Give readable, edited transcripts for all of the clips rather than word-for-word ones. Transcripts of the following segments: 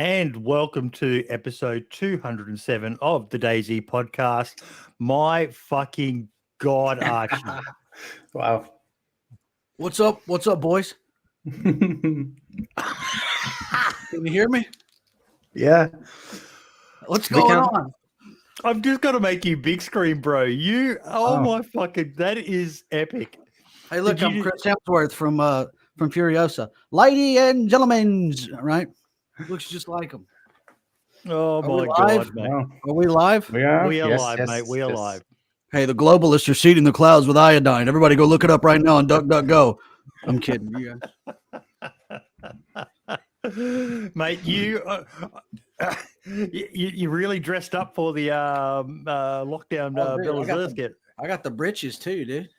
and welcome to episode 207 of the DayZ podcast. My fucking God, Archie. Wow. What's up? What's up, boys? Can you hear me? Yeah. What's going on? I've just got to make you big screen, bro. My fucking, that is epic. Hey, look, I'm Chris Hemsworth from Furiosa. Lady and gentlemen, right? He looks just like him. Oh my God, mate. Are we live? We are. We are live, mate. We are live. Hey, the globalists are seeding the clouds with iodine. Everybody go look it up right now on DuckDuckGo. I'm kidding. You Mate, you really dressed up for the lockdown Belozersk. I got the britches too, dude.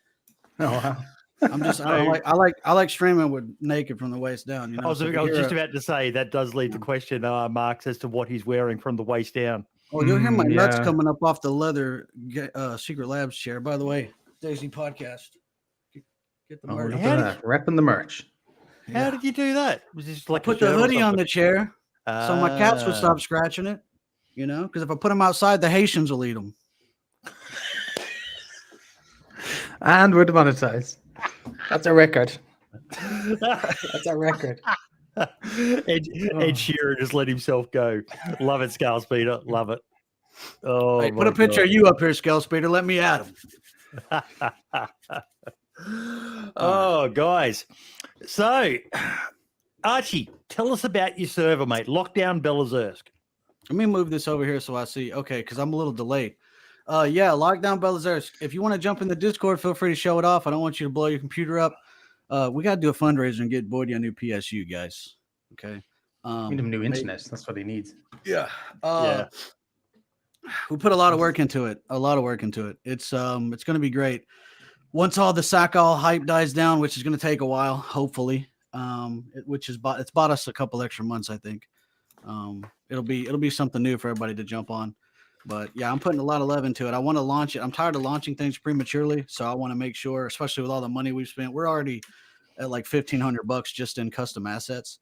Oh wow. I like streaming with naked from the waist down. You know, I was just about to say that does lead to question marks as to what he's wearing from the waist down. Oh, you'll hear my nuts coming up off the leather Secret Labs chair. By the way, DayZ podcast. Get the merch. Repping the merch. How did you do that? Was this like I put the hoodie on the chair so my cats would stop scratching it? You know, because if I put them outside, the Haitians will eat them. And we're demonetized. That's a record. That's a record. Ed Sheeran just let himself go. Love it, Scale Speeder. Love it. Oh, hey, put a picture of you up here, Scale Speeder. Let me at him. Oh, guys. So, Archie, tell us about your server, mate. Lockdown Belozersk. Let me move this over here so I see. Okay, because I'm a little delayed. Lockdown Belozersk. If you want to jump in the Discord, feel free to show it off. I don't want you to blow your computer up. We got to do a fundraiser and get Boydie a new PSU, guys. Okay. Need him new internet. That's what he needs. Yeah. We put a lot of work into it. It's going to be great. Once all the Sakhal hype dies down, which is going to take a while, hopefully. It's bought us a couple extra months, I think. It'll be something new for everybody to jump on. But yeah, I'm putting a lot of love into it. I want to launch it. I'm tired of launching things prematurely, so I want to make sure, especially with all the money we've spent, we're already at like $1,500 just in custom assets.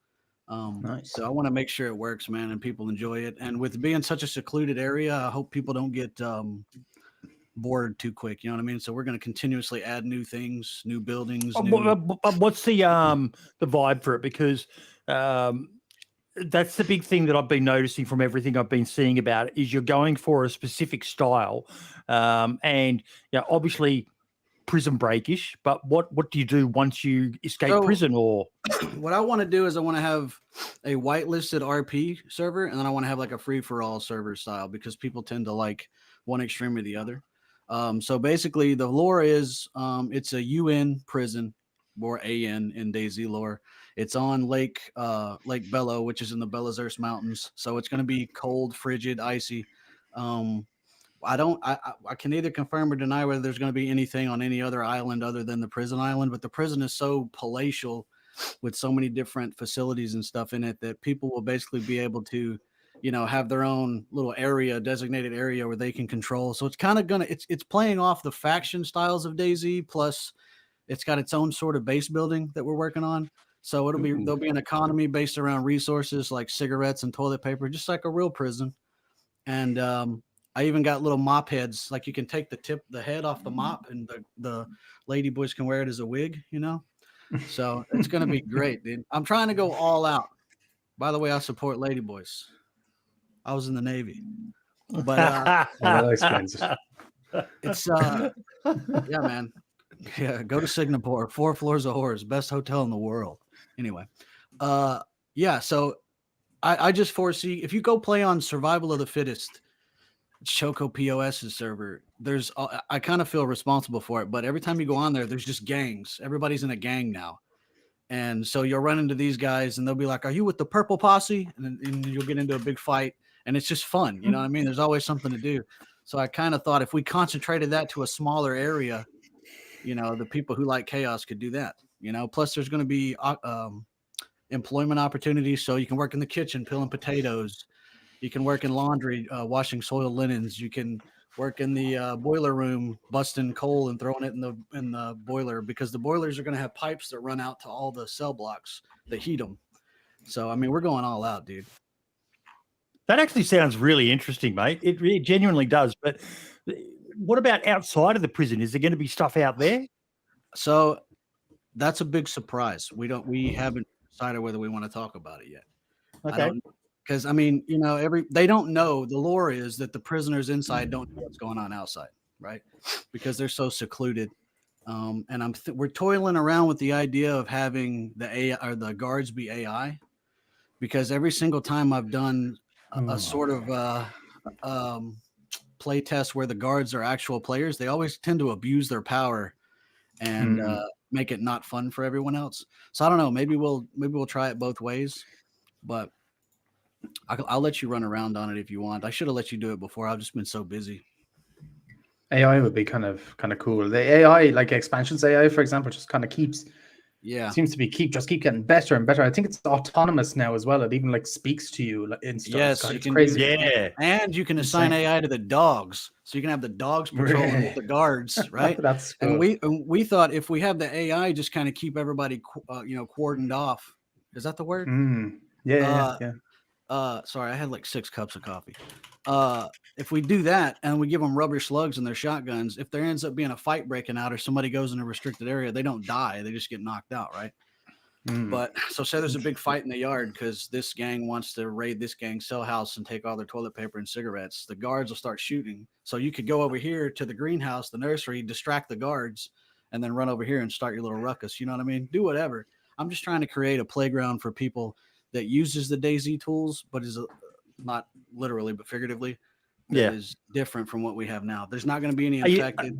Nice. So I want to make sure it works, man, and people enjoy it. And with being such a secluded area, I hope people don't get bored too quick. You know what I mean? So we're going to continuously add new things, new buildings. What's the vibe for it? Because that's the big thing that I've been noticing from everything I've been seeing about it is you're going for a specific style, and obviously prison breakish. But what do you do once you escape prison? Or what I want to do is I want to have a whitelisted RP server, and then I want to have like a free for all server style because people tend to like one extreme or the other. So basically, the lore is it's a UN prison, or AN in DayZ lore. It's on Lake Belo, which is in the Belozersk Mountains. So it's going to be cold, frigid, icy. I can neither confirm or deny whether there's going to be anything on any other island other than the prison island. But the prison is so palatial with so many different facilities and stuff in it that people will basically be able to, have their own little designated area where they can control. So it's kind of it's playing off the faction styles of DayZ, plus it's got its own sort of base building that we're working on. So there'll be an economy based around resources like cigarettes and toilet paper, just like a real prison. And I even got little mop heads, like you can take the head off the mop, and the lady boys can wear it as a wig, So it's gonna be great, dude. I'm trying to go all out. By the way, I support lady boys. I was in the Navy, but that explains it. It's yeah, man. Yeah, go to Singapore. 4 floors of horrors, best hotel in the world. Anyway, so I just foresee if you go play on Survival of the Fittest, Choco POS's server, I kind of feel responsible for it, but every time you go on there, there's just gangs. Everybody's in a gang now. And so you'll run into these guys and they'll be like, "Are you with the purple posse?" And you'll get into a big fight, and it's just fun. You know what I mean? There's always something to do. So I kind of thought if we concentrated that to a smaller area, the people who like chaos could do that, plus there's going to be employment opportunities. So you can work in the kitchen, peeling potatoes. You can work in laundry, washing soiled linens. You can work in the boiler room, busting coal and throwing it in the boiler, because the boilers are going to have pipes that run out to all the cell blocks that heat them. So, I mean, we're going all out, dude. That actually sounds really interesting, mate. It really genuinely does. But what about outside of the prison? Is there going to be stuff out there? So that's a big surprise. We haven't decided whether we want to talk about it yet. I Okay. don't, because I mean, they don't know. The lore is that the prisoners inside don't know what's going on outside, right? Because they're so secluded. And we're toiling around with the idea of having the AI or the guards be AI, because every single time I've done a sort of play test where the guards are actual players, they always tend to abuse their power and make it not fun for everyone else. So I don't know. Maybe we'll try it both ways, but I'll let you run around on it if you want. I should have let you do it before. I've just been so busy. AI would be kind of cool. The AI, like expansions AI, for example, just kind of seems to be keep getting better and better. I think it's autonomous now as well. It even like speaks to you in stuff. Yes, God, you it's can crazy. and you can assign AI to the dogs, so you can have the dogs patrolling with the guards, right? That's And good. we thought if we have the AI just kind of keep everybody cordoned off. Is that the word? Yeah. Sorry, I had like 6 cups of coffee. If we do that and we give them rubber slugs in their shotguns, if there ends up being a fight breaking out or somebody goes in a restricted area, they don't die. They just get knocked out, right? But so say there's a big fight in the yard because this gang wants to raid this gang's cell house and take all their toilet paper and cigarettes. The guards will start shooting. So you could go over here to the greenhouse, the nursery, distract the guards, and then run over here and start your little ruckus. You know what I mean? Do whatever. I'm just trying to create a playground for people that uses the DayZ tools, but is not literally, but figuratively, that is different from what we have now. There's not going to be any infected.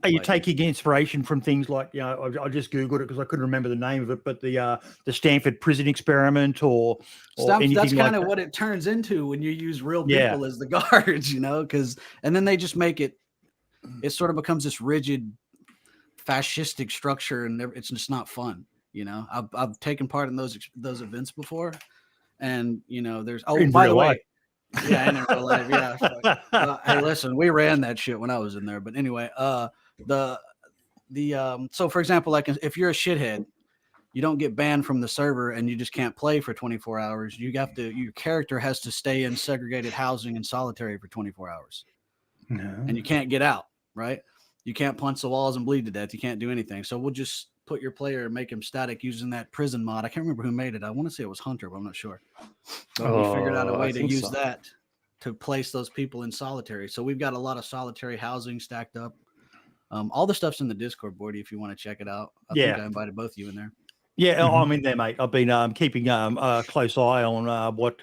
Are you taking inspiration from things like, I just Googled it because I couldn't remember the name of it, but the Stanford prison experiment or anything that's like kind of that? what it turns into when you use real people as the guards, and then they just make it sort of becomes this rigid fascistic structure, and it's just not fun. I've taken part in those events before, and there's by the way, yeah, in real life, yeah. Hey, listen, we ran that shit when I was in there, but anyway, so for example, like if you're a shithead, you don't get banned from the server and you just can't play for 24 hours. Your character has to stay in segregated housing and solitary for 24 hours, and you can't get out. Right? You can't punch the walls and bleed to death. You can't do anything. So we'll just put your player and make him static using that prison mod. I can't remember who made it. I want to say it was Hunter, but I'm not sure. But we figured out a way to use that to place those people in solitary. So we've got a lot of solitary housing stacked up. All the stuff's in the Discord board if you want to check it out. I think I invited both of you in there. Yeah, I'm in there, mate. I've been keeping a close eye on what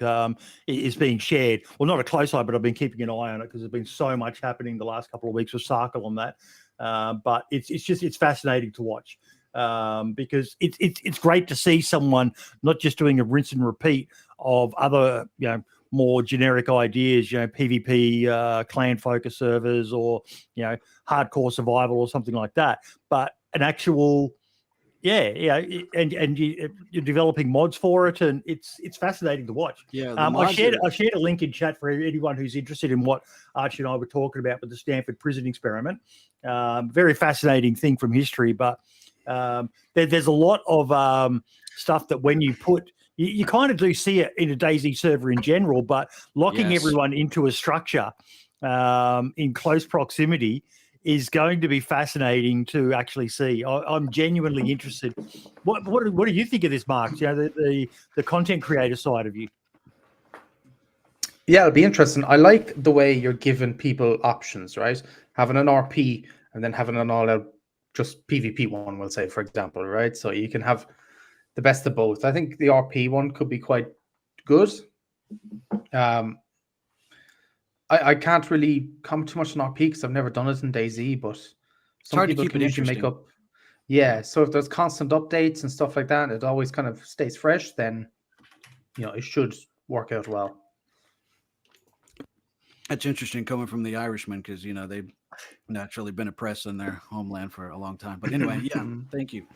is being shared. Well, not a close eye, but I've been keeping an eye on it because there's been so much happening the last couple of weeks with Sakhal on that. But it's fascinating to watch because it's great to see someone not just doing a rinse and repeat of other more generic ideas, PvP, clan focus servers, or hardcore survival or something like that, but an actual and you're developing mods for it, and it's fascinating to watch. Yeah, I shared a link in chat for anyone who's interested in what Archie and I were talking about with the Stanford prison experiment. Very fascinating thing from history, but there's a lot of stuff that when you put you kind of do see it in a DayZ server in general, but locking everyone into a structure in close proximity is going to be fascinating to actually see. I'm genuinely interested. What do you think of this, Mark? The content creator side of you. Yeah, it'll be interesting. I like the way you're giving people options, right? Having an RP and then having an all-out just PvP one, we'll say, for example, right? So you can have the best of both. I think the RP one could be quite good. I can't really come too much on RP because I've never done it in DayZ, but some people can usually make up. Yeah, so if there's constant updates and stuff like that, it always kind of stays fresh, then it should work out well. That's interesting coming from the Irishmen because they've naturally been oppressed in their homeland for a long time. But anyway, yeah, thank you.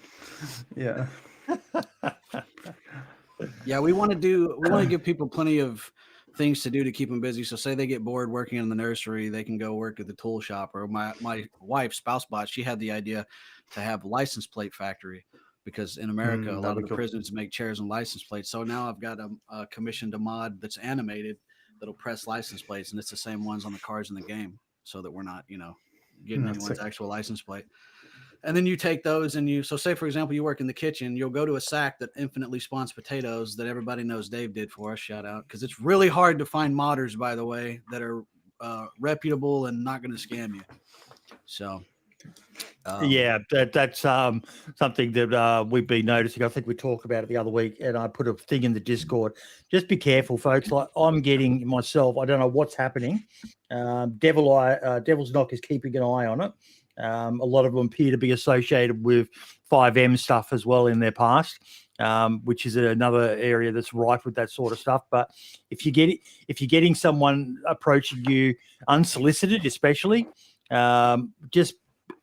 Yeah. Yeah, we want to give people plenty of things to do to keep them busy. So say they get bored working in the nursery, they can go work at the tool shop. Or my wife, SpouseBot, she had the idea to have license plate factory because in America, a lot of the prisons make chairs and license plates. So now I've got a commissioned a mod that's animated that'll press license plates, and it's the same ones on the cars in the game, so that we're not, getting anyone's actual license plate. And then you take those and so say, for example, you work in the kitchen, you'll go to a sack that infinitely spawns potatoes that everybody knows Dave did for us. Shout out. Because it's really hard to find modders, by the way, that are reputable and not going to scam you. So. That's something that we've been noticing. I think we talked about it the other week, and I put a thing in the Discord. Just be careful, folks. Like I'm getting myself, I don't know what's happening. Devil's Knock is keeping an eye on it. A lot of them appear to be associated with 5M stuff as well in their past, which is another area that's rife with that sort of stuff. But if you're getting someone approaching you unsolicited, especially, just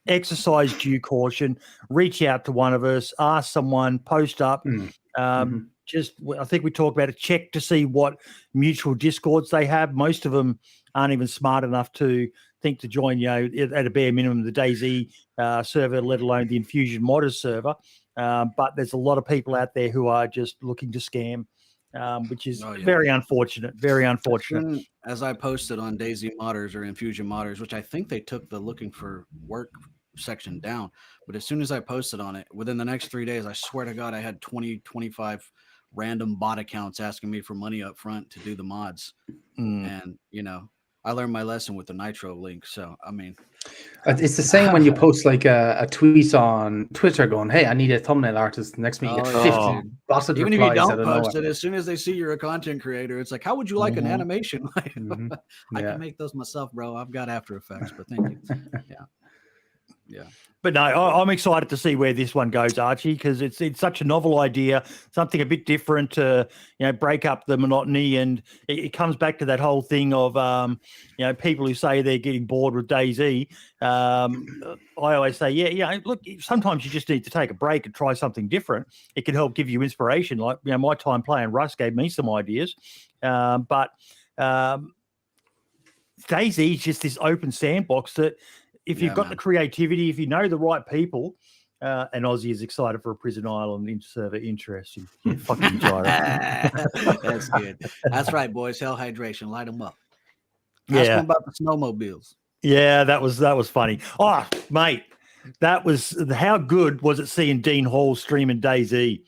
exercise due caution. Reach out to one of us. Ask someone. Post up. I think we talked about it. Check to see what mutual discords they have. Most of them aren't even smart enough to think to join, at a bare minimum, the DayZ server, let alone the Infusion Modders server. But there's a lot of people out there who are just looking to scam, which is very unfortunate. Very unfortunate. As I posted on DayZ Modders or Infusion Modders, which I think they took the looking for work section down, but as soon as I posted on it, within the next 3 days, I swear to God, I had 25 random bot accounts asking me for money up front to do the mods. And, I learned my lesson with the Nitro link. So, I mean, it's the same when you post like a tweet on Twitter going, "Hey, I need a thumbnail artist." Next minute, you get 50 botted even if replies you out don't of post nowhere. it, as soon as they see you're a content creator, it's like, how would you like an animation? I can make those myself, bro. I've got After Effects, but thank you. Yeah. But no, I'm excited to see where this one goes, Archie, because it's such a novel idea, something a bit different to break up the monotony, and it comes back to that whole thing of people who say they're getting bored with DayZ. I always say, look, sometimes you just need to take a break and try something different. It can help give you inspiration. Like my time playing Rust gave me some ideas, but DayZ is just this open sandbox that. If you've got the creativity, if you know the right people, and Aussie is excited for a Prison Island server interesting. Yeah, fucking enjoy it. That's good. That's right, boys. Hell hydration. Light them up. Ask them about the snowmobiles. Yeah, that was funny. Oh, mate, how good was it seeing Dean Hall streaming DayZ?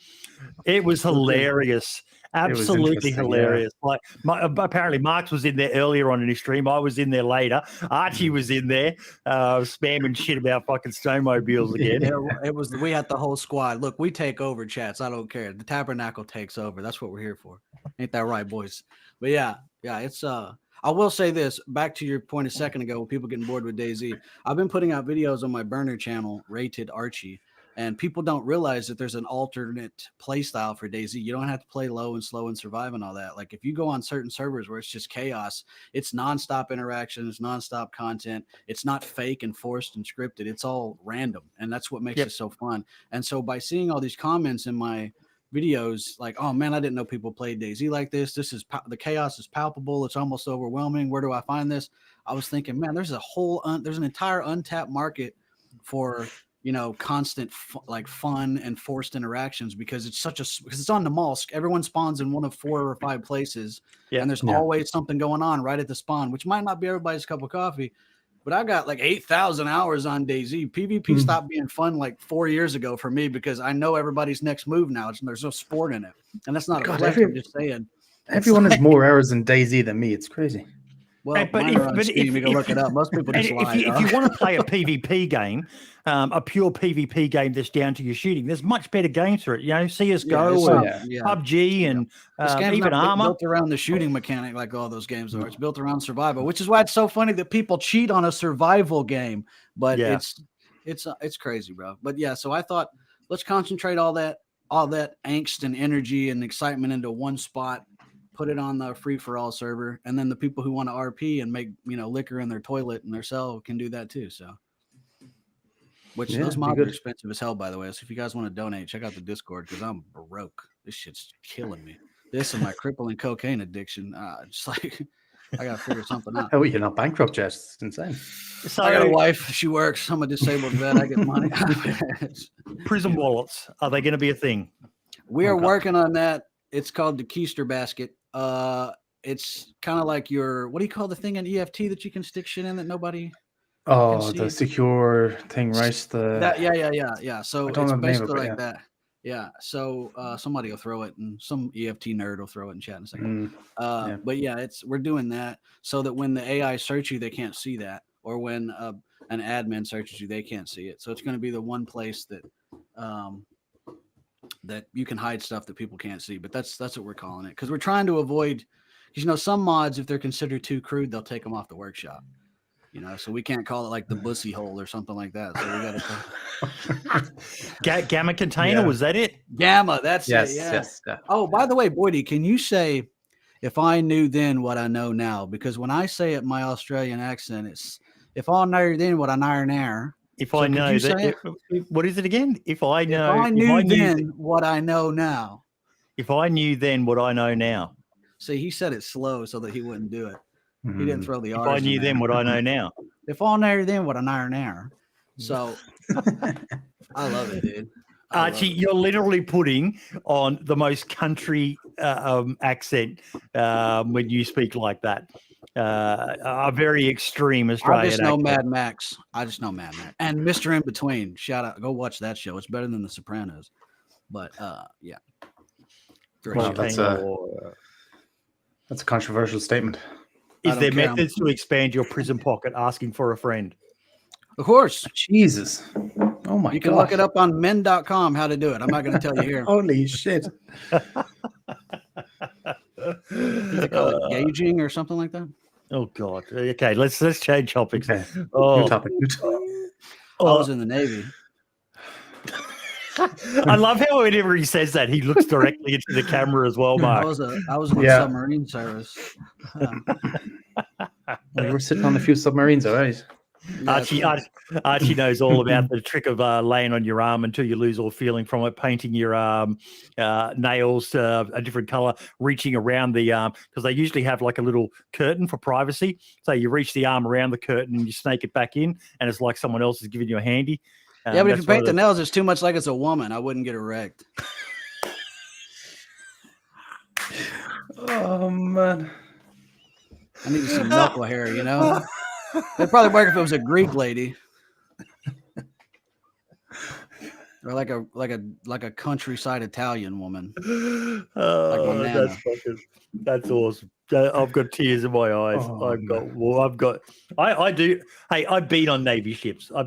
It was hilarious. Absolutely hilarious. Like apparently Marks was in there earlier on in his stream. I was in there later. Archie was in there spamming shit about fucking snowmobiles again. It was we had the whole squad. Look, we take over, chats. I don't care. The Tabernacle takes over. That's what we're here for. Ain't that right, boys? But yeah, it's I will say this, back to your point a second ago, when people getting bored with DayZ. I've been putting out videos on my burner channel, Rated Archie. And people don't realize that there's an alternate play style for DayZ. You don't have to play low and slow and survive and all that. Like if you go on certain servers where it's just chaos, it's nonstop interaction, it's nonstop content. It's not fake and forced and scripted. It's all random. And that's what makes it so fun. And so by seeing all these comments in my videos, like, oh man, I didn't know people played DayZ like this. The chaos is palpable. It's almost overwhelming. Where do I find this? I was thinking, man, there's an entire untapped market for constant fun and forced interactions because it's on the Molsk. Everyone spawns in one of 4 or 5 places, and there's always something going on right at the spawn, which might not be everybody's cup of coffee. But I got like 8,000 hours on DayZ. PvP stopped being fun like 4 years ago for me because I know everybody's next move now. There's no sport in it, and that's not a flex. I'm just saying. Everyone has more hours in DayZ than me. It's crazy. Well, if you can look it up. Most people just lie. If you want to play a PvP game, a pure PvP game that's down to your shooting, there's much better games for it. CS:GO, PUBG, and even Arma. Built around the shooting mechanic, like all those games are. It's built around survival, which is why it's so funny that people cheat on a survival game. But it's crazy, bro. But yeah, so I thought let's concentrate all that angst and energy and excitement into one spot. Put it on the free-for-all server, and then the people who want to RP and make liquor in their toilet and their cell can do that too. So, those mods are expensive as hell, by the way. So if you guys want to donate, check out the Discord because I'm broke. This shit's killing me. This and my crippling cocaine addiction. Just like I gotta figure something out. Oh, you're not bankrupt, yet. It's insane. So I got a wife. She works. I'm a disabled vet. I get money. Prison wallets, are they going to be a thing? We are working on that. It's called the Keister basket. it's kind of like your, what do you call the thing in EFT that you can stick shit in that nobody Oh, can see? the secure thing, right? Yeah. So I don't it's know the name of basically it, like that. Yeah. So somebody will throw it, and some EFT nerd will throw it in chat in a second. Yeah. But yeah, we're doing that so that when the AI search you, they can't see that, or when an admin searches you, they can't see it. So it's going to be the one place that that you can hide stuff that people can't see. But that's what we're calling it, because we're trying to avoid, because some mods, if they're considered too crude, they'll take them off the workshop. So we can't call it like the bussy hole or something like that. So we got to Gamma container. Was that it? Gamma. That's yes, it. Yeah. Yes. Oh, by the way, Boydie, can you say, if I knew then what I know now? Because when I say it in my Australian accent, it's if I knew then what I know now. If I know that, what is it again? If I knew then what I know now. If I knew then what I know now. See, he said it slow so that he wouldn't do it. He didn't throw the R's. If I knew then what I know now. If I knew then what I know now. So I love it, dude. Archie, you're literally putting on the most country accent when you speak like that. A very extreme Australian I just know accent. Mad Max. And Mr. In Between. Shout out. Go watch that show. It's better than The Sopranos. But yeah. Well, that's a controversial statement. Is there methods to expand your prison pocket asking for a friend? Of course. Jesus. Oh my God. You can look it up on men.com how to do it. I'm not going to tell you here. Holy shit. They call it gauging or something like that. Oh God. Okay, let's change topics. Okay. Oh. New topic. I was in the Navy. I love how whenever he says that, he looks directly into the camera as well, Mark. I was in the submarine service. Well, you were sitting on a few submarines, all right. Archie knows all about the trick of laying on your arm until you lose all feeling from it, painting your nails a different color, reaching around the arm, because they usually have like a little curtain for privacy. So you reach the arm around the curtain and you snake it back in, and it's like someone else is giving you a handy. Yeah, but if you paint the nails, it's too much like it's a woman. I wouldn't get erect. Oh, man. I need some knuckle hair, It'd probably work if it was a Greek lady. Or like a countryside Italian woman. Oh, that's awesome. I've got tears in my eyes. I do. Hey, I've been on Navy ships. I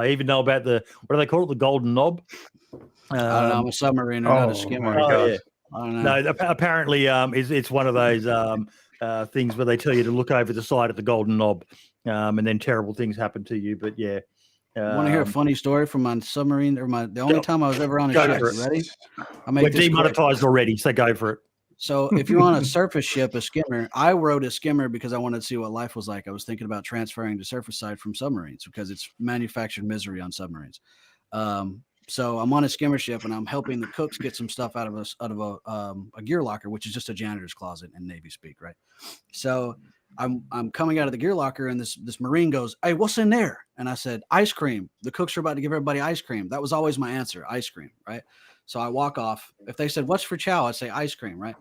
even know about what do they call it? The Golden Knob. I don't know. I'm a submariner, not a skimmer. God. I don't know. No, apparently, it's one of those things where they tell you to look over the side of the Golden Knob, and then terrible things happen to you. But yeah. Want to hear a funny story from my submarine or the only time I was ever on a ship? Ready? We're demonetized already, so go for it. So if you're on a surface ship, a skimmer, I wrote a skimmer because I wanted to see what life was like. I was thinking about transferring to surface side from submarines because it's manufactured misery on submarines. So I'm on a skimmer ship and I'm helping the cooks get some stuff out of a gear locker, which is just a janitor's closet in Navy speak, right? So I'm coming out of the gear locker and this Marine goes, "Hey, what's in there?" And I said, "Ice cream. The cooks are about to give everybody ice cream." That was always my answer, ice cream, right? So I walk off. If they said, "What's for chow?" I'd say ice cream, right?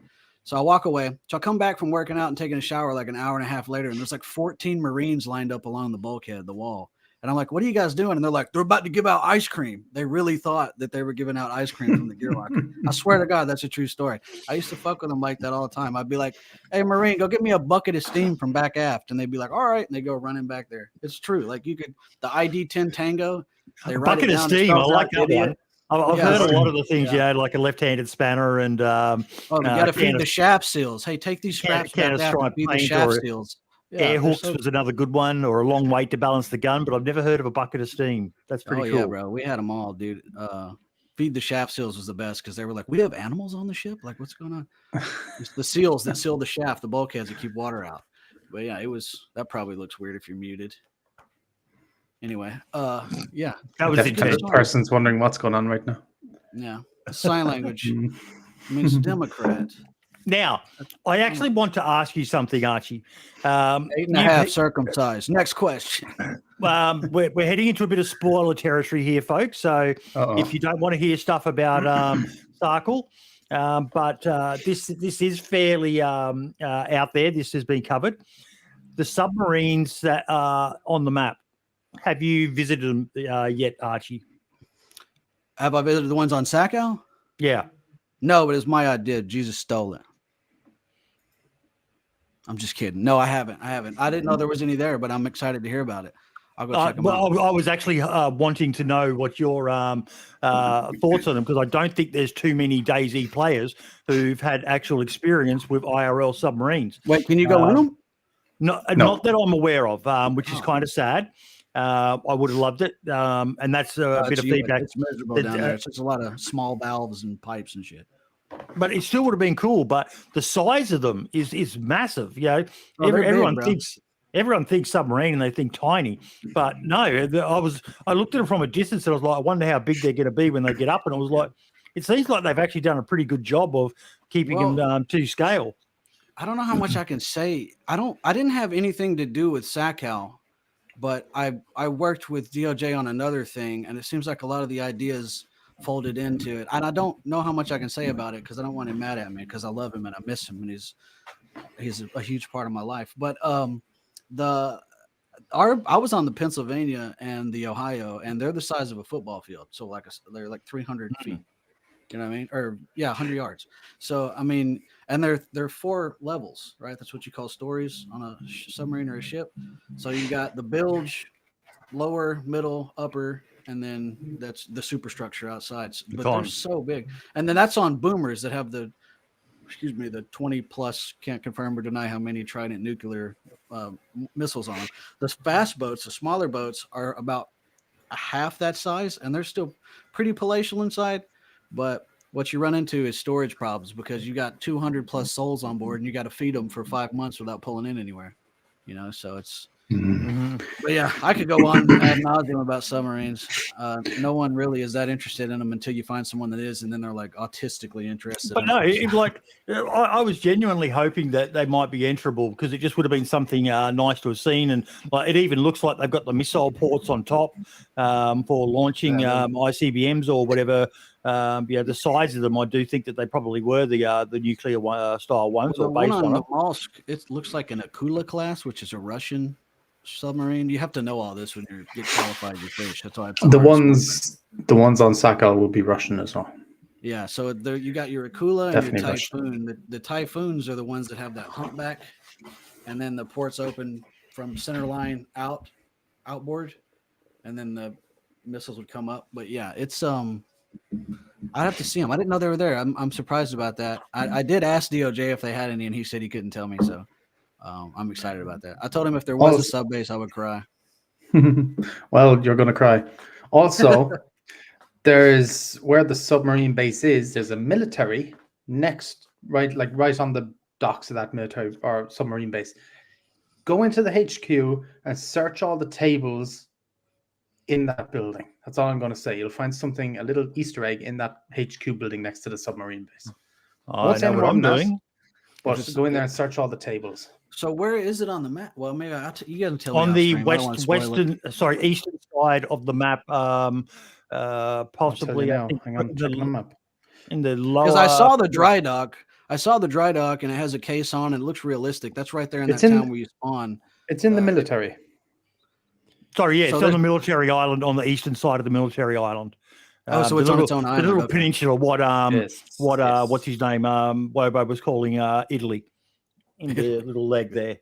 So I walk away. So I come back from working out and taking a shower like an hour and a half later, and there's like 14 Marines lined up along the bulkhead, the wall. And I'm like, "What are you guys doing?" And they're like, "They're about to give out ice cream." They really thought that they were giving out ice cream from the gear locker. I swear to God, that's a true story. I used to fuck with them like that all the time. I'd be like, "Hey, Marine, go get me a bucket of steam from back aft." And they'd be like, "All right." And they go running back there. It's true. Like the ID-10 Tango. They write bucket it of down, steam. I like that one. I've heard a lot of the things, like a left-handed spanner and you got to feed the shaft seals. Hey, take these scraps back out and feed the shaft seals. Air hooks was another good one, or a long weight to balance the gun, but I've never heard of a bucket of steam. That's pretty cool. Yeah, bro. We had them all, dude. Feed the shaft seals was the best because they were like, "We have animals on the ship? Like, what's going on?" It's the seals that seal the shaft, the bulkheads that keep water out. But yeah, that probably looks weird if you're muted. Anyway, yeah. That was the person's wondering what's going on right now. Yeah. Sign language means Democrat. Now, I actually want to ask you something, Archie. 8.5 circumcised. Next question. We're heading into a bit of spoiler territory here, folks. So if you don't want to hear stuff about Sakhal, but this is fairly out there. This has been covered. The submarines that are on the map. Have you visited them yet, Archie? Have I visited the ones on Sakhal? Yeah. No, but it's my idea. Jesus stole it. I'm just kidding. No, I haven't. I didn't know there was any there, but I'm excited to hear about it. I'll go check them out. I was actually wanting to know what your thoughts on them, because I don't think there's too many DayZ players who've had actual experience with IRL submarines. Wait, can you go in them? No. Not that I'm aware of, which is kind of sad. I would have loved it, and that's a bit of feedback. It's miserable down there. It's just a lot of small valves and pipes and shit. But it still would have been cool. But the size of them is massive. You know, everyone thinks submarine and they think tiny. But no, I looked at them from a distance and I was like, I wonder how big they're going to be when they get up. And I was like, it seems like they've actually done a pretty good job of keeping them to scale. I don't know how much I can say. I didn't have anything to do with Sakhal, but I worked with DOJ on another thing, and it seems like a lot of the ideas folded into it. And I don't know how much I can say about it because I don't want him mad at me, because I love him and I miss him and he's a huge part of my life. But I was on the Pennsylvania and the Ohio, and they're the size of a football field. So they're like 300 feet. You know what I mean? Or 100 yards. So I mean, and they're 4 levels, right? That's what you call stories on a submarine or a ship. So you got the bilge, lower, middle, upper, and then that's the superstructure outside. But they're so big. And then that's on boomers that have the 20 plus, can't confirm or deny how many Trident nuclear missiles on them. The fast boats, the smaller boats, are about a half that size, and they're still pretty palatial inside. But what you run into is storage problems, because you got 200 plus souls on board and you got to feed them for 5 months without pulling in anywhere, you know? So it's, but yeah, I could go on ad nauseum about submarines. No one really is that interested in them until you find someone that is, and then they're like autistically interested. But no, I was genuinely hoping that they might be enterable, because it just would have been something nice to have seen. And like, it even looks like they've got the missile ports on top for launching ICBMs or whatever. The size of them, I do think that they probably were the nuclear style ones. Well, or based one on on the it. Belozersk, it looks like an Akula class, which is a Russian submarine. You have to know all this when you get qualified to fish. That's why the ones on Sakhal will be Russian as well. Yeah, so you got your Akula and your Typhoon. The Typhoons are the ones that have that humpback, and then the ports open from center line outboard, and then the missiles would come up. But yeah, it's I'd have to see them. I didn't know they were there. I'm surprised about that. I did ask DOJ if they had any, and he said he couldn't tell me. So I'm excited about that. I told him if there was a sub base, I would cry. Well, you're going to cry. Also, there's where the submarine base is. There's a military next, right on the docks of that military or submarine base. Go into the HQ and search all the tables in that building. That's all I'm going to say. You'll find a little Easter egg in that HQ building next to the submarine base. I know what I'm doing. But just go in there and search all the tables. So where is it on the map? Well, maybe you got to tell me. On the eastern side of the map, possibly. Hang on, checking the map. In the lower. Because I saw the dry dock. And it has a case on, and it looks realistic. That's right there in that town where you spawn. It's in the military. Sorry, yeah, it's on the military island, on the eastern side of the military island. So it's on its own island. The little peninsula. What's his name? Wobo was calling Italy. In the little leg there.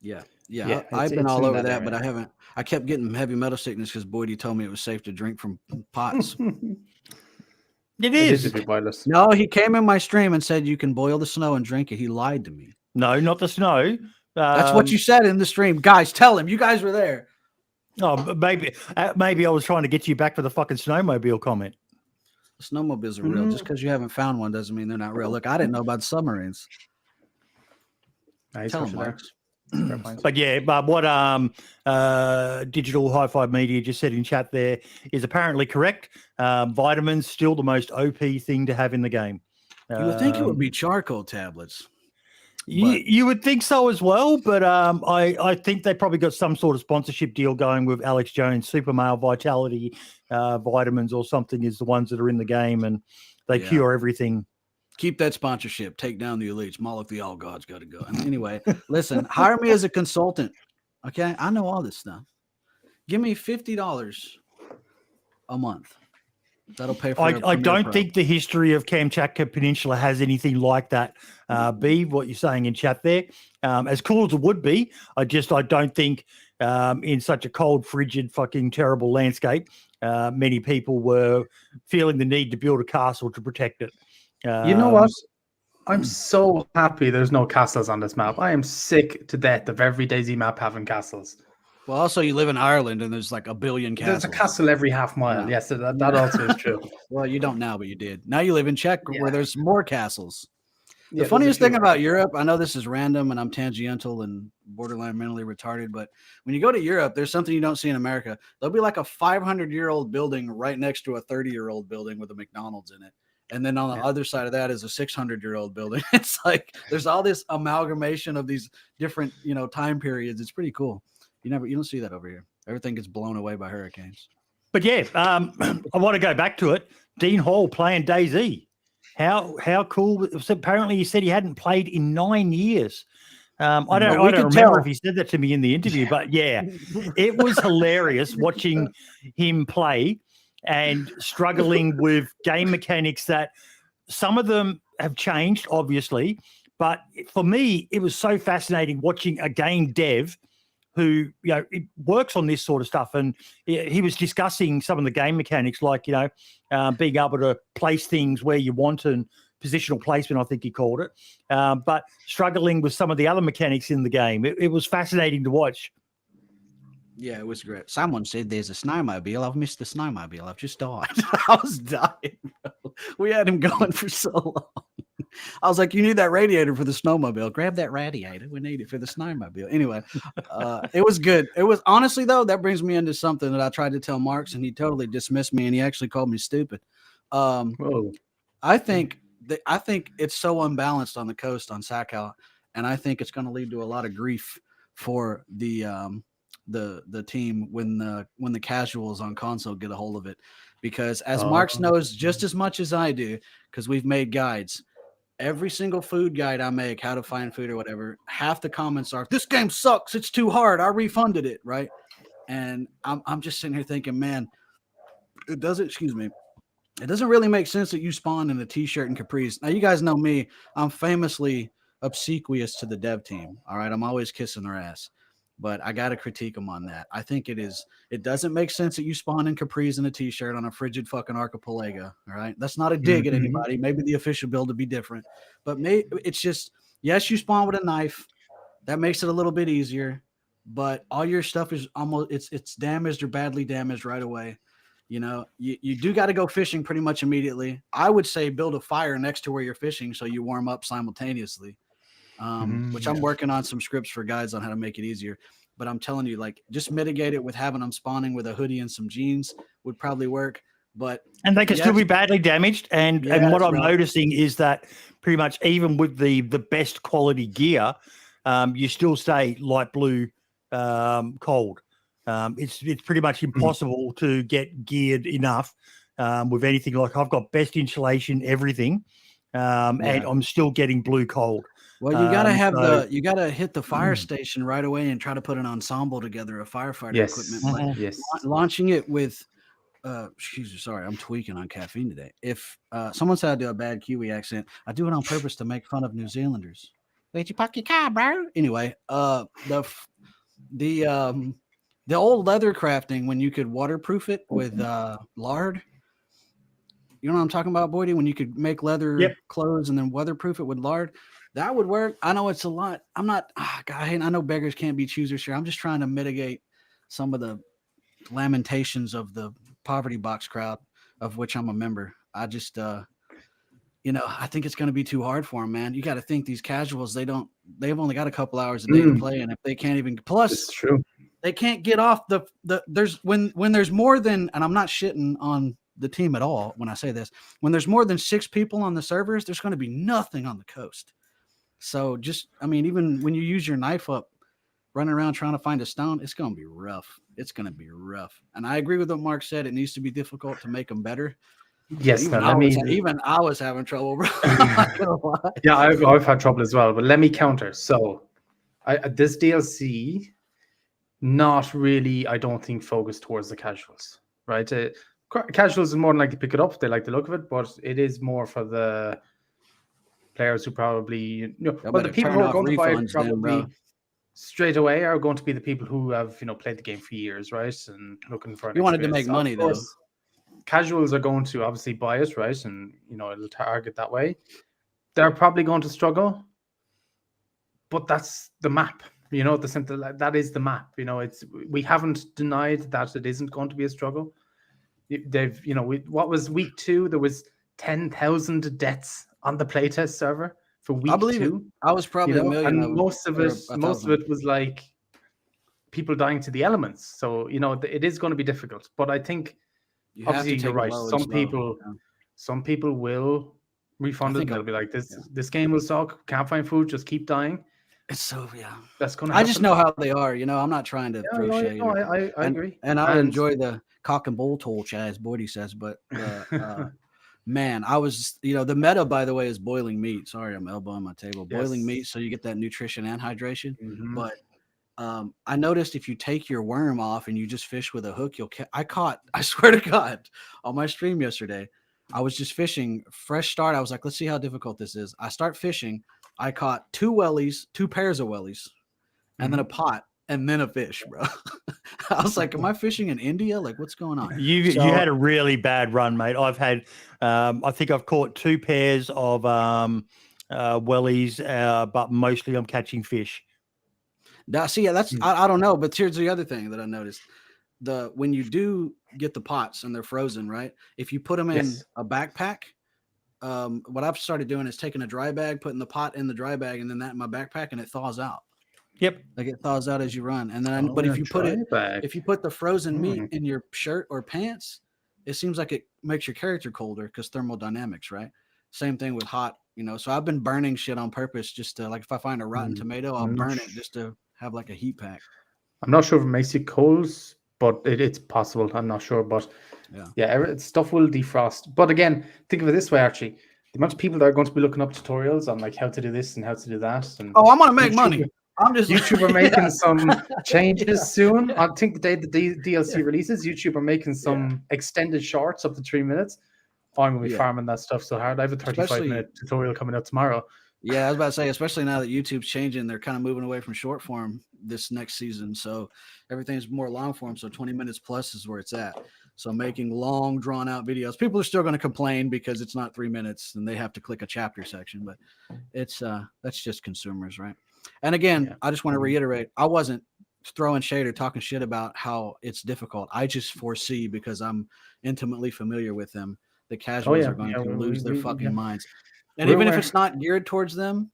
Yeah. I've been all over that, but I haven't. I kept getting heavy metal sickness because Boydie told me it was safe to drink from pots. It is. A bit wireless. No, he came in my stream and said you can boil the snow and drink it. He lied to me. No, not the snow. That's what you said in the stream. Guys, tell him. You guys were there. Oh, maybe I was trying to get you back for the fucking snowmobile comment. Snowmobiles are real. Just because you haven't found one doesn't mean they're not real. Look, I didn't know about submarines. Tell him, Marks. But yeah, but what Digital Hi-Fi Media just said in chat there is apparently correct. Vitamins still the most OP thing to have in the game. You would think it would be charcoal tablets. You would think so as well, but I think they probably got some sort of sponsorship deal going with Alex Jones. Super Male Vitality vitamins or something is the ones that are in the game, and they cure everything. Keep that sponsorship. Take down the elites. Moloch the all gods got to go. And anyway, listen, hire me as a consultant. Okay, I know all this stuff. Give me $50 a month. That'll pay for. I don't think the history of Kamchatka Peninsula has anything like that. B, what you're saying in chat there, as cool as it would be, I don't think in such a cold, frigid, fucking terrible landscape, many people were feeling the need to build a castle to protect it. You know what? I'm so happy there's no castles on this map. I am sick to death of every DayZ map having castles. Well, also you live in Ireland and there's like a billion castles. There's a castle every half mile. Yes, that also is true. Well, you don't now, but you did. Now you live in Czech where there's more castles. The Yeah, funniest thing about Europe, I know this is random and I'm tangential and borderline mentally retarded, but when you go to Europe, there's something you don't see in America. There'll be like a 500-year-old building right next to a 30-year-old building with a McDonald's in it. And then on the other side of that is a 600-year-old building. It's like there's all this amalgamation of these different, time periods. It's pretty cool. You don't see that over here. Everything gets blown away by hurricanes. But yeah, I want to go back to it. Dean Hall playing DayZ. How cool. So apparently he said he hadn't played in 9 years. I don't remember if he said that to me in the interview, but yeah, it was hilarious watching him play and struggling with game mechanics that some of them have changed, obviously. But for me, it was so fascinating watching a game dev who, it works on this sort of stuff. And he was discussing some of the game mechanics, like, being able to place things where you want and positional placement, I think he called it. But struggling with some of the other mechanics in the game. It was fascinating to watch. Yeah, it was great. Someone said there's a snowmobile. I've missed the snowmobile. I've just died. I was dying, bro. We had him going for so long. I was like, you need that radiator for the snowmobile. Grab that radiator. We need it for the snowmobile. Anyway, it was good. It was honestly, though, that brings me into something that I tried to tell Marks, and he totally dismissed me, and he actually called me stupid. I think it's so unbalanced on the coast on Sakhal, and I think it's going to lead to a lot of grief for the team when the casuals on console get a hold of it, because as Marks knows just as much as I do, because we've made guides. Every single food guide I make, how to find food or whatever, half the comments are, "This game sucks. It's too hard. I refunded it." Right. And I'm just sitting here thinking, man, it doesn't really make sense that you spawn in a t-shirt and capris. Now, you guys know me. I'm famously obsequious to the dev team. All right. I'm always kissing their ass. But I got to critique them on that. I think it doesn't make sense that you spawn in capris and a t-shirt on a frigid fucking archipelago. All right. That's not a dig at anybody. Maybe the official build would be different, but it's just, yes, you spawn with a knife. That makes it a little bit easier, but all your stuff is almost, it's damaged or badly damaged right away. You do got to go fishing pretty much immediately. I would say build a fire next to where you're fishing so you warm up simultaneously. Which I'm working on some scripts for guides on how to make it easier. But I'm telling you, like, just mitigate it with having them spawning with a hoodie and some jeans would probably work. And they can still be badly damaged. And what I'm noticing is that pretty much even with the best quality gear, you still stay light blue cold. It's pretty much impossible to get geared enough with anything. Like, I've got best insulation, everything, and I'm still getting blue cold. Well, you gotta you gotta hit the fire station right away and try to put an ensemble together of firefighter equipment. Launching it with, sorry, I'm tweaking on caffeine today. If someone said I do a bad Kiwi accent, I do it on purpose to make fun of New Zealanders. Where'd you park your car, bro? Anyway, the old leather crafting when you could waterproof it with lard. You know what I'm talking about, Boydie? When you could make leather clothes and then weatherproof it with lard. That would work. I know it's a lot. I'm not, I know beggars can't be choosers here. I'm just trying to mitigate some of the lamentations of the poverty box crowd, of which I'm a member. I just, I think it's going to be too hard for them, man. You got to think these casuals, they've only got a couple hours a day to play. And if they can't even, plus it's true, they can't get off when there's more than, and I'm not shitting on the team at all when I say this, when there's more than 6 people on the servers, there's going to be nothing on the coast. So even when you use your knife up, running around trying to find a stone, it's going to be rough. It's going to be rough. And I agree with what Mark said. It needs to be difficult to make them better. Yes, even, I was having trouble, bro. I'm not gonna lie. Yeah, I've had trouble as well, but let me counter. So, this DLC, not really, I don't think, focused towards the casuals, right? Casuals is more than likely to pick it up. They like the look of it, but it is more for the players who probably, well, the people who are going to buy it probably straight away are going to be the people who have, played the game for years, right? And looking for you wanted to make money, though. Casuals are going to obviously buy it, right? And, it'll target that way. They're probably going to struggle, but that's the map. That is the map. We haven't denied that it isn't going to be a struggle. What was week 2? There was 10,000 deaths on the playtest server for week 2. I was probably a million, and most of it was like people dying to the elements. So it is going to be difficult. But I think obviously you're right. Some people will refund it. They'll be like, this game will suck. Can't find food. Just keep dying. It's that's going to happen. I just know how they are. I'm not trying to throw shade. I agree. And I enjoy the cock and bull torch, as Boydie says. But man, I was, the meta, by the way, is boiling meat. Sorry, I'm elbowing my table. Yes. Boiling meat, so you get that nutrition and hydration. Mm-hmm. But I noticed if you take your worm off and you just fish with a hook, I swear to God, on my stream yesterday, I was just fishing, fresh start. I was like, let's see how difficult this is. I start fishing. I caught 2 pairs of wellies, and then a pot, and then a fish, bro. I was like, am I fishing in India? Like, what's going on? You had a really bad run, mate. I've had, I think I've caught 2 pairs of wellies, but mostly I'm catching fish. Now, see, that's I don't know, but here's the other thing that I noticed: when you do get the pots and they're frozen, right? If you put them in a backpack. What I've started doing is taking a dry bag, putting the pot in the dry bag, and then that in my backpack, and it thaws out. Yep, like it thaws out as you run. And then, but if you put the frozen meat in your shirt or pants, it seems like it makes your character colder because thermodynamics, right? Same thing with hot, So I've been burning shit on purpose just to, like, if I find a rotten tomato, I'll burn it just to have like a heat pack. I'm not sure if it makes you cold, but it's possible. I'm not sure, but stuff will defrost. But again, think of it this way, Archie. The amount of people that are going to be looking up tutorials on like how to do this and how to do that. And I'm going to make money. I'm just YouTube are making some changes soon. I think the day the DLC releases, YouTube are making some extended shorts up to 3 minutes. I'm going to be farming that stuff so hard. I have a 35-minute tutorial coming out tomorrow. Yeah, I was about to say, especially now that YouTube's changing, they're kind of moving away from short form this next season. So everything's more long form. So 20 minutes plus is where it's at. So making long, drawn out videos. People are still going to complain because it's not 3 minutes and they have to click a chapter section. But it's that's just consumers, right? And again, I just want to reiterate, I wasn't throwing shade or talking shit about how it's difficult. I just foresee, because I'm intimately familiar with them, the casuals are going to lose their fucking minds. And even if it's not geared towards them,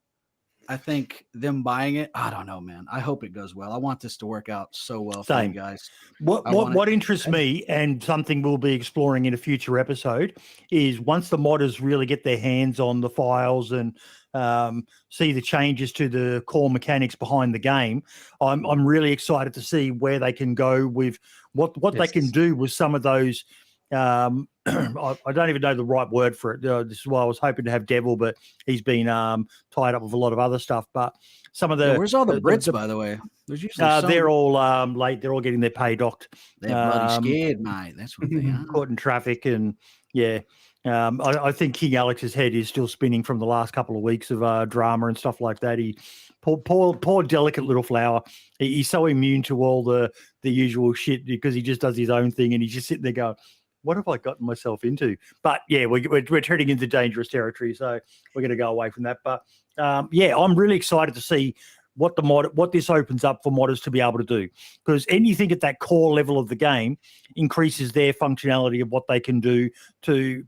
I think them buying it, I don't know, man. I hope it goes well. I want this to work out so well for you guys. What interests me, and something we'll be exploring in a future episode, is once the modders really get their hands on the files and see the changes to the core mechanics behind the game, I'm really excited to see where they can go with what they can do with some of those. I don't even know the right word for it. This is why I was hoping to have Devil, but he's been tied up with a lot of other stuff. But some of the where's all the Brits, by the way? There's usually they're all late. They're all getting their pay docked. They're bloody scared, mate. That's what they are. Caught in traffic, and I think King Alex's head is still spinning from the last couple of weeks of drama and stuff like that. Poor delicate little flower. He's so immune to all the usual shit because he just does his own thing, and he's just sitting there going, what have I gotten myself into? But we're treading into dangerous territory, so we're going to go away from that. But I'm really excited to see what this opens up for modders to be able to do, because anything at that core level of the game increases their functionality of what they can do to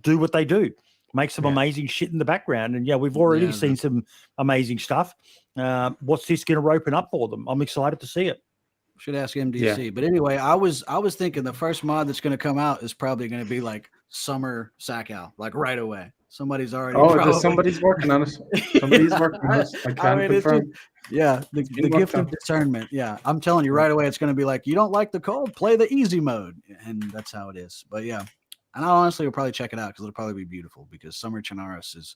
do what they do. Make some amazing shit in the background, and we've already seen some amazing stuff. What's this going to open up for them? I'm excited to see it. Should ask MDC. But anyway, I was thinking the first mod that's going to come out is probably going to be like Summer Sakhal, like right away. Somebody's already. Somebody's working on it. Somebody's working on it. I can't confirm. The gift of discernment. Yeah, I'm telling you right away, it's going to be like, you don't like the cold, play the easy mode, and that's how it is. But And I honestly will probably check it out because it'll probably be beautiful because Summer Chernarus is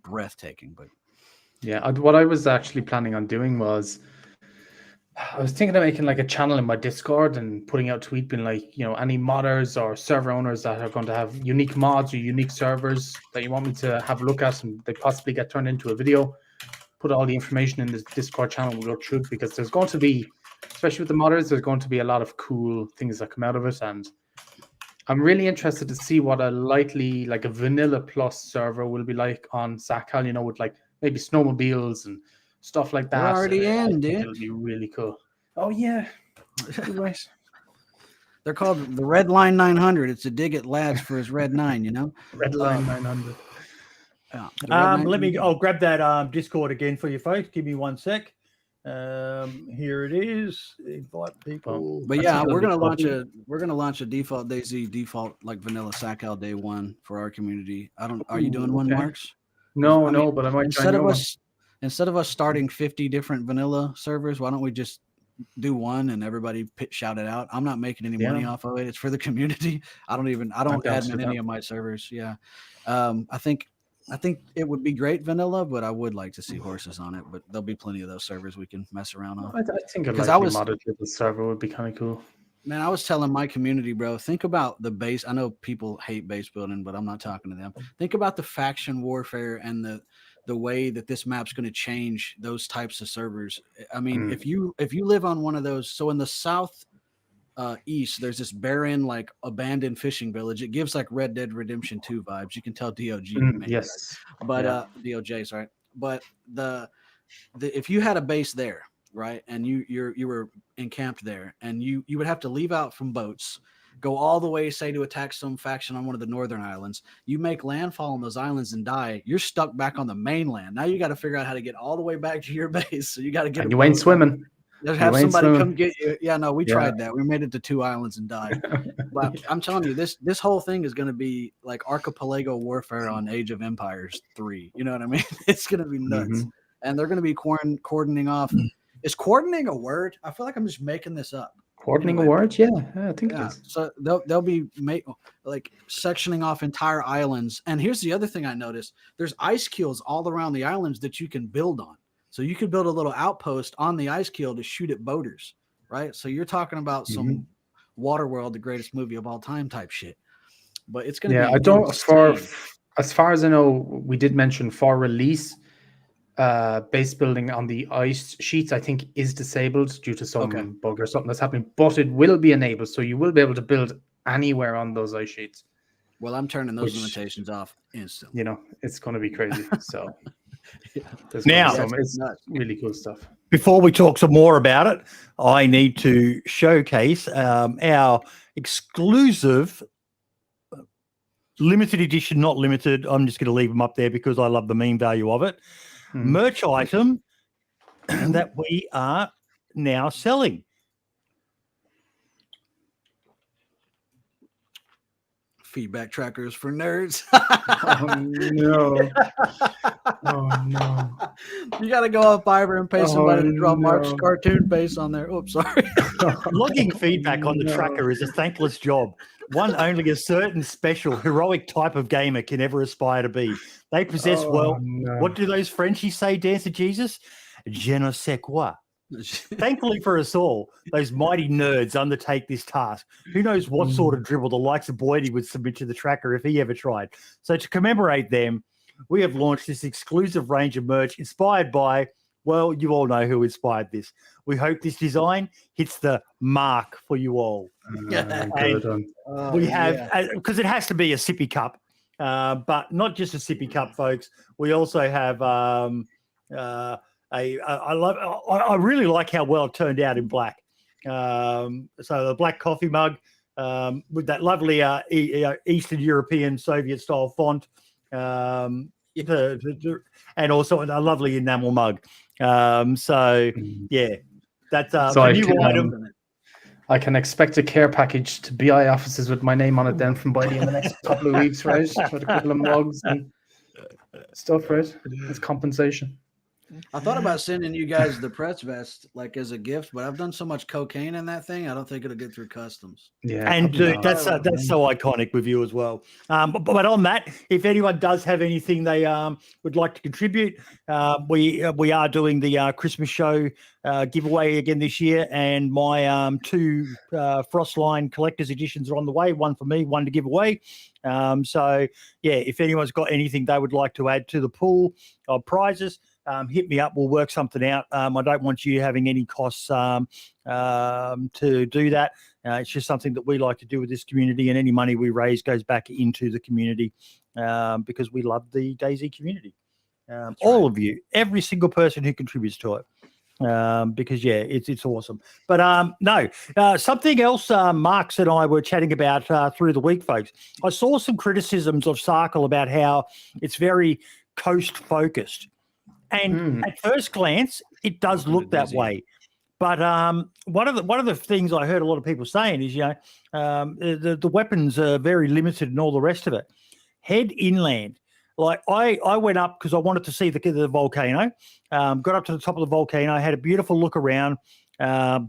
breathtaking. But yeah, what I was actually planning on doing was I was thinking of making like a channel in my Discord and putting out tweet being like, any modders or server owners that are going to have unique mods or unique servers that you want me to have a look at and they possibly get turned into a video. Put all the information in this Discord channel. We'll go through because there's going to be, especially with the modders, there's going to be a lot of cool things that come out of it. And I'm really interested to see what a vanilla plus server will be like on Sakhal, with like maybe snowmobiles and stuff like that. We're already in, dude. It'll be really cool. Oh yeah, you're right. They're called the Red Line 900. It's a dig at lads for his Red 9, Red Line 900. I'll grab that Discord again for you folks. Give me 1 sec. Here it is. Invite people. But yeah, we're gonna launch a default DayZ default like vanilla Sakhal day one for our community. Are you doing one, Marks? No, but I might instead of us starting 50 different vanilla servers, why don't we just do one and everybody shout it out? I'm not making any money off of it. It's for the community. I don't admin any of my servers. Yeah. I think it would be great vanilla, but I would like to see horses on it. But there'll be plenty of those servers we can mess around on. I think a modded little server would be kind of cool. Man, I was telling my community, bro, think about the base. I know people hate base building, but I'm not talking to them. Think about the faction warfare and the way that this map's going to change those types of servers. I mean, if you live on one of those, so in the south east, there's this barren, like abandoned fishing village. It gives like Red Dead Redemption 2 vibes. You can tell DOG. Yes. But DOJ, sorry. But the if you had a base there, right, and you were encamped there, and you would have to leave out from boats, go all the way, say, to attack some faction on one of the northern islands. You make landfall on those islands and die. You're stuck back on the mainland. Now you got to figure out how to get all the way back to your base. So you got to get. And you ain't swimming. Have somebody come get you. Yeah, no, we tried that. We made it to 2 islands and died. But I'm telling you, this whole thing is going to be like archipelago warfare on Age of Empires 3. You know what I mean? It's going to be nuts. And they're going to be cordoning off. Is cordoning a word? I feel like I'm just making this up. Cordoning a word? Yeah, I think it is. So they'll be sectioning off entire islands. And here's the other thing I noticed. There's ice keels all around the islands that you can build on. So you could build a little outpost on the ice keel to shoot at boaters, right? So you're talking about some Waterworld, the greatest movie of all time type shit. But it's going to be... I don't... As far as I know, we did mention for release, base building on the ice sheets, I think, is disabled due to some bug or something that's happening. But it will be enabled, so you will be able to build anywhere on those ice sheets. Well, I'm turning those limitations off instantly. It's going to be crazy. So... Now, it's really cool stuff. Before we talk some more about it, I need to showcase our exclusive limited edition, not limited. I'm just going to leave them up there because I love the meme value of it. Merch item that we are now selling. Feedback trackers for nerds. Oh no. You got to go on Fiverr and pay somebody to draw Mark's cartoon face on there. Oops, sorry. Logging feedback on the tracker is a thankless job. One only a certain special heroic type of gamer can ever aspire to be. They possess what do those Frenchies say, Dance of Jesus? Je ne sais quoi. Thankfully for us all, those mighty nerds undertake this task. Who knows what sort of dribble the likes of Boydie would submit to the tracker if he ever tried. So to commemorate them, we have launched this exclusive range of merch inspired by, well, you all know who inspired this. We hope this design hits the mark for you all. We have, because it has to be a sippy cup, but not just a sippy cup, folks. We also have I really like how well it turned out in black. So the black coffee mug with that lovely Eastern European Soviet style font, and also a lovely enamel mug. So yeah, that's a new item. I can expect a care package to BI offices with my name on it then from Buddy in the next couple of weeks, right? With a couple of mugs and stuff, right? It's compensation. I thought about sending you guys the press vest like as a gift, but I've done so much cocaine in that thing, I don't think it'll get through customs. Yeah, And probably dude, not. that's so iconic with you as well. But on that, if anyone does have anything they would like to contribute, we are doing the Christmas show giveaway again this year, and my 2 Frostline collector's editions are on the way. One for me, one to give away. So yeah, if anyone's got anything they would like to add to the pool of prizes, hit me up. We'll work something out. I don't want you having any costs to do that. It's just something that we like to do with this community, and any money we raise goes back into the community because we love the DayZ community. All of you, every single person who contributes to it. Because yeah, it's awesome. But no, something else Marks and I were chatting about through the week, folks. I saw some criticisms of Sakhal about how it's very coast focused. And at first glance, it does look that way. But one of the things I heard a lot of people saying is, the weapons are very limited and all the rest of it. Head inland. Like I went up because I wanted to see the volcano. Got up to the top of the volcano, had a beautiful look around, and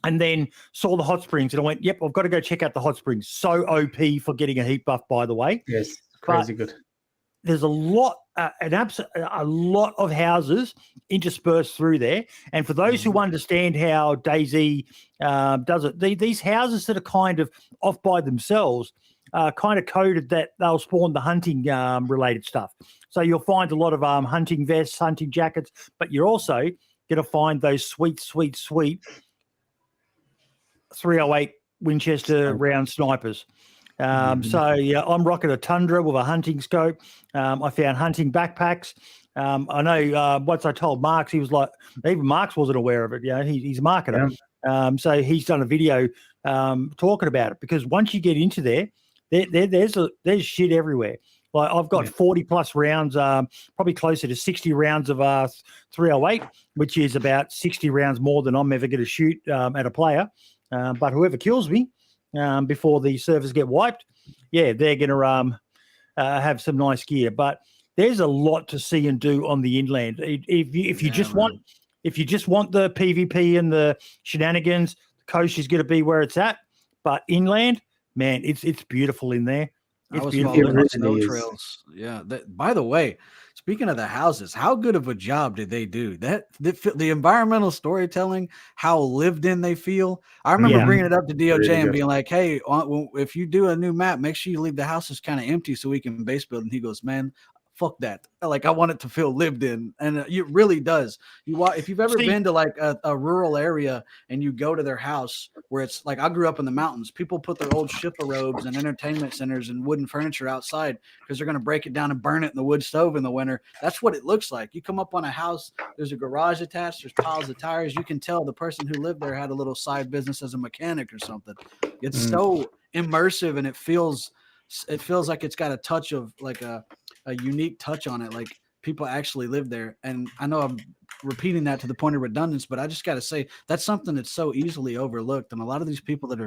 then saw the hot springs. And I went, "Yep, I've got to go check out the hot springs." So OP for getting a heat buff, by the way. Yes, crazy good. There's a lot, a lot of houses interspersed through there. And for those who understand how DayZ does it, these houses that are kind of off by themselves are kind of coded that they'll spawn the hunting related stuff. So you'll find a lot of hunting vests, hunting jackets, but you're also going to find those sweet 308 Winchester round snipers. So yeah, I'm rocking a Tundra with a hunting scope. I found hunting backpacks. I know once I told Marks, he was like, even Marks wasn't aware of it. You know, he's a marketer. Yeah. So he's done a video talking about it, because once you get into there's shit everywhere. Like I've got 40 plus rounds, probably closer to 60 rounds of 308, which is about 60 rounds more than I'm ever going to shoot at a player. But whoever kills me before the servers get wiped, yeah, they're going to have some nice gear. But there's a lot to see and do on the inland. If you just want the PvP and the shenanigans, the coast is going to be where it's at. But inland, man, it's beautiful in there. It's beautiful. Snow trails. Yeah. By the way, speaking of the houses, how good of a job did they do? The environmental storytelling, how lived in they feel. I remember bringing it up to DOJ and being like, "Hey, if you do a new map, make sure you leave the houses kind of empty so we can base build." And he goes, "Man, fuck that. Like, I want it to feel lived in." And it really does. If you've ever been to like a rural area and you go to their house where it's like, I grew up in the mountains, people put their old shipper robes and entertainment centers and wooden furniture outside because they're going to break it down and burn it in the wood stove in the winter. That's what it looks like. You come up on a house, there's a garage attached, there's piles of tires. You can tell the person who lived there had a little side business as a mechanic or something. It's so immersive, and it feels like it's got a touch of like a unique touch on it, like people actually live there. And I know I'm repeating that to the point of redundance, but I just got to say that's something that's so easily overlooked. And a lot of these people that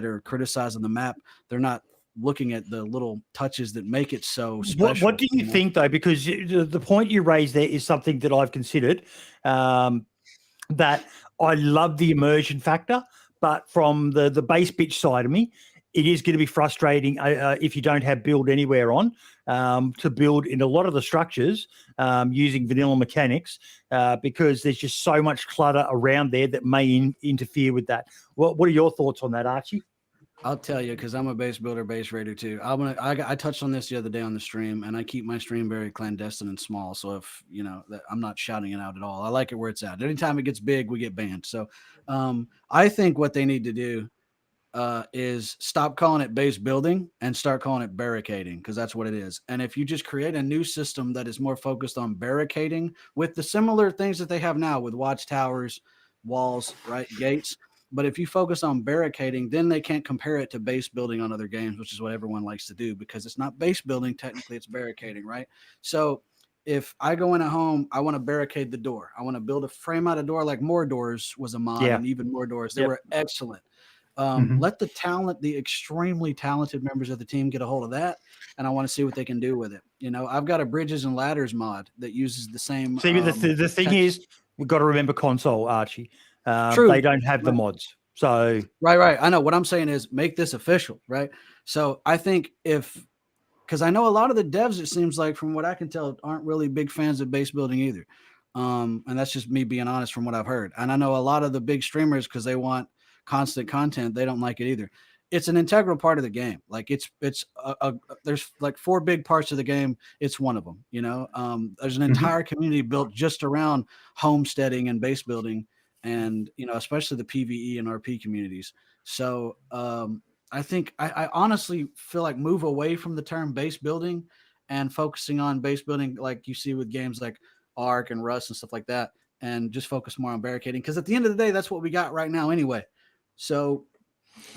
are criticizing the map, they're not looking at the little touches that make it so special. What do you think, though? Because the point you raised there is something that I've considered, that I love the immersion factor, but from the base bitch side of me, it is going to be frustrating if you don't have build anywhere on to build in a lot of the structures using vanilla mechanics, because there's just so much clutter around there that may interfere with that. What are your thoughts on that, Archie? I'll tell you, because I'm a base builder, base raider too. I touched on this the other day on the stream, and I keep my stream very clandestine and small. So if I'm not shouting it out at all. I like it where it's at. Anytime it gets big, we get banned. So I think what they need to do is stop calling it base building and start calling it barricading, because that's what it is. And if you just create a new system that is more focused on barricading with the similar things that they have now with watchtowers, walls, right, gates. But if you focus on barricading, then they can't compare it to base building on other games, which is what everyone likes to do, because it's not base building. Technically, it's barricading, right? So if I go in a home, I want to barricade the door. I want to build a frame out of door, like More Doors was a mod, and even More Doors. They were excellent. Let the extremely talented members of the team get a hold of that, and I want to see what they can do with it. You know, I've got a Bridges and Ladders mod that uses the same. See, the thing is, we've got to remember console, Archie. True. They don't have the mods. So right. I know what I'm saying is make this official, right? So I think because I know a lot of the devs, it seems like from what I can tell, aren't really big fans of base building either. And that's just me being honest from what I've heard. And I know a lot of the big streamers, because they want constant content, they don't like it either. It's an integral part of the game. Like there's like 4 big parts of the game. It's one of them, you know. There's an entire community built just around homesteading and base building, and you know, especially the PvE and RP communities. So I think I honestly feel like move away from the term base building and focusing on base building like you see with games like Ark and Rust and stuff like that, and just focus more on barricading, because at the end of the day, that's what we got right now anyway. So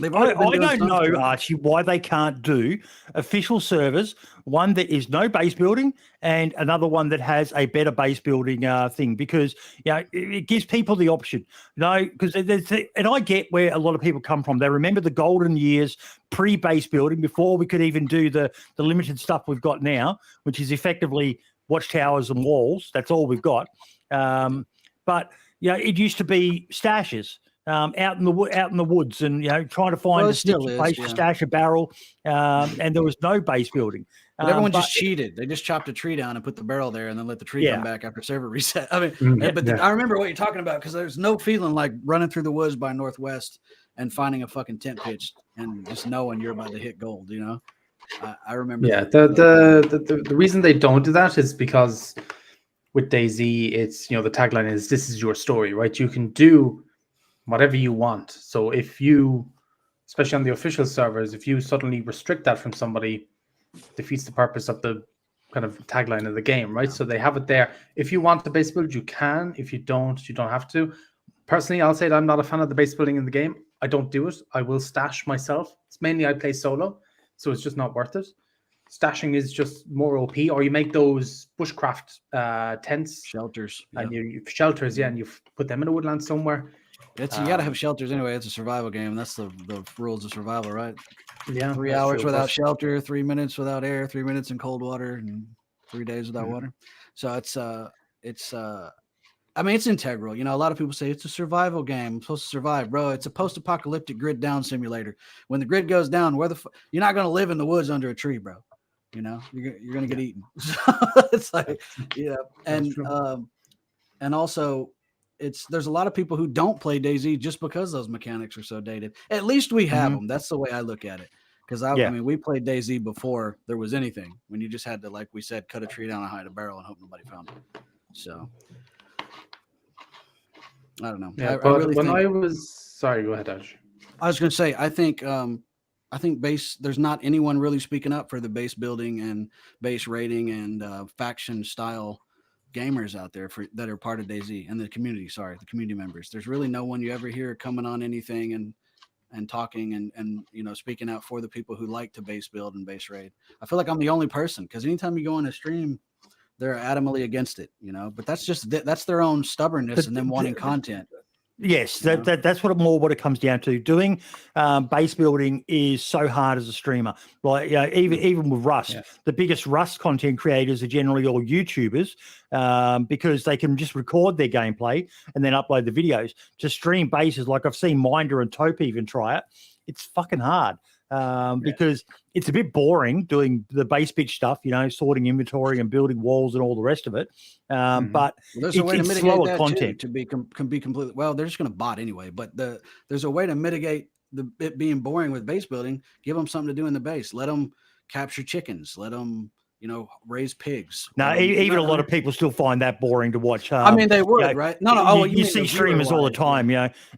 I don't know, Archie, why they can't do official servers, one that is no base building and another one that has a better base building thing, because it gives people the option. Because and I get where a lot of people come from. They remember the golden years pre-base building, before we could even do the limited stuff we've got now, which is effectively watchtowers and walls. That's all we've got. But it used to be stashes. Out in the woods, and trying to find a sticky place to stash a barrel, and there was no base building. But everyone just cheated. They just chopped a tree down and put the barrel there, and then let the tree come back after server reset. I mean, I remember what you're talking about, because there's no feeling like running through the woods by Northwest and finding a fucking tent pitched and just knowing you're about to hit gold. You know, I remember. Yeah, the reason they don't do that is because with DayZ, it's the tagline is "This is your story," right? You can do whatever you want. So if you, especially on the official servers, if you suddenly restrict that from somebody, defeats the purpose of the kind of tagline of the game, right? So they have it there. If you want the base build, you can. If you don't, you don't have to. Personally, I'll say that I'm not a fan of the base building in the game. I don't do it. I will stash myself. It's mainly I play solo, so it's just not worth it. Stashing is just more OP, or you make those bushcraft tents, shelters, and you shelters, and you put them in a woodland somewhere. You got to have shelters anyway. It's a survival game. That's the rules of survival, right? Yeah. 3 hours without shelter, 3 minutes without air, 3 minutes in cold water, and 3 days without water. So it's I mean, it's integral. A lot of people say it's a survival game. I'm supposed to survive, bro. It's a post-apocalyptic grid down simulator. When the grid goes down, you're not going to live in the woods under a tree, bro. You're going to get eaten. So it's like, and also, there's a lot of people who don't play DayZ just because those mechanics are so dated. At least we have them. That's the way I look at it. Because I mean, we played DayZ before there was anything. When you just had to, like we said, cut a tree down and hide a barrel and hope nobody found it. So I don't know. Yeah, sorry, go ahead, Ash. I was going to say, I think there's not anyone really speaking up for the base building and base raiding and faction style gamers out there that are part of DayZ and the community. Sorry, the community members. There's really no one you ever hear coming on anything and talking and speaking out for the people who like to base build and base raid. I feel like I'm the only person, because anytime you go on a stream, they're adamantly against it. But that's their own stubbornness and them wanting content. Yes, that's what it comes down to. Doing base building is so hard as a streamer. Like even with Rust, the biggest Rust content creators are generally all YouTubers, because they can just record their gameplay and then upload the videos. To stream bases, like I've seen Minder and Taupe even try it. It's fucking hard. Because it's a bit boring doing the base pitch stuff, sorting inventory and building walls and all the rest of it. But there's a way to mitigate slower that content too, can be completely. Well, they're just going to bot anyway. But there's a way to mitigate it being boring with base building. Give them something to do in the base. Let them capture chickens. Let them raise pigs. No, even a lot of people still find that boring to watch. I mean, they would, right? No. You see streamers all the time,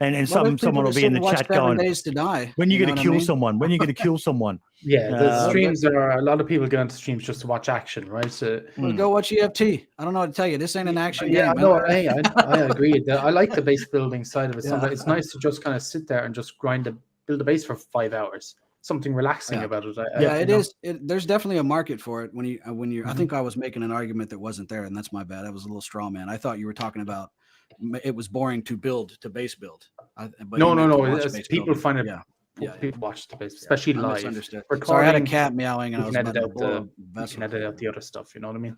and someone will be in the chat going, days to die. When are you going to kill someone? When are you going to kill someone? Yeah, the streams are a lot of people go into streams just to watch action, right? So go watch EFT. I don't know what to tell you. This ain't an action game. Yeah, no, I agree. I like the base building side of it. Sometimes it's nice to just kind of sit there and just build a base for 5 hours. Something relaxing about it. It is. There's definitely a market for it when you're. I think I was making an argument that wasn't there, and that's my bad. I was a little straw man. I thought you were talking about it was boring to base build. But No. People find it. Yeah. People watch the base, especially I live. misunderstood. Recording, Sorry, I had a cat meowing, and I you was can about edit to blow out a you vessel. can edit out the other stuff. You know what I mean?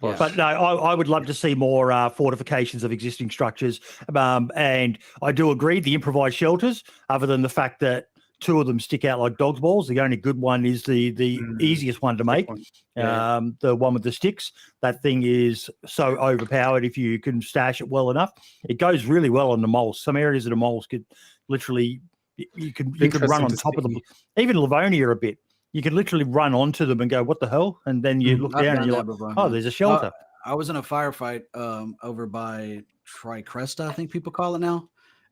But no, I would love to see more fortifications of existing structures. And I do agree, the improvised shelters, other than the fact that 2 of them stick out like dog's balls, the only good one is the easiest one to make. The one with the sticks. That thing is so overpowered if you can stash it well enough. It goes really well on the moles. Some areas of the moles could literally, you can run on top of them. Even Livonia a bit. You can literally run onto them and go, what the hell? And then you look down and you're like, before, oh, there's a shelter. I was in a firefight over by Tricresta, I think people call it now.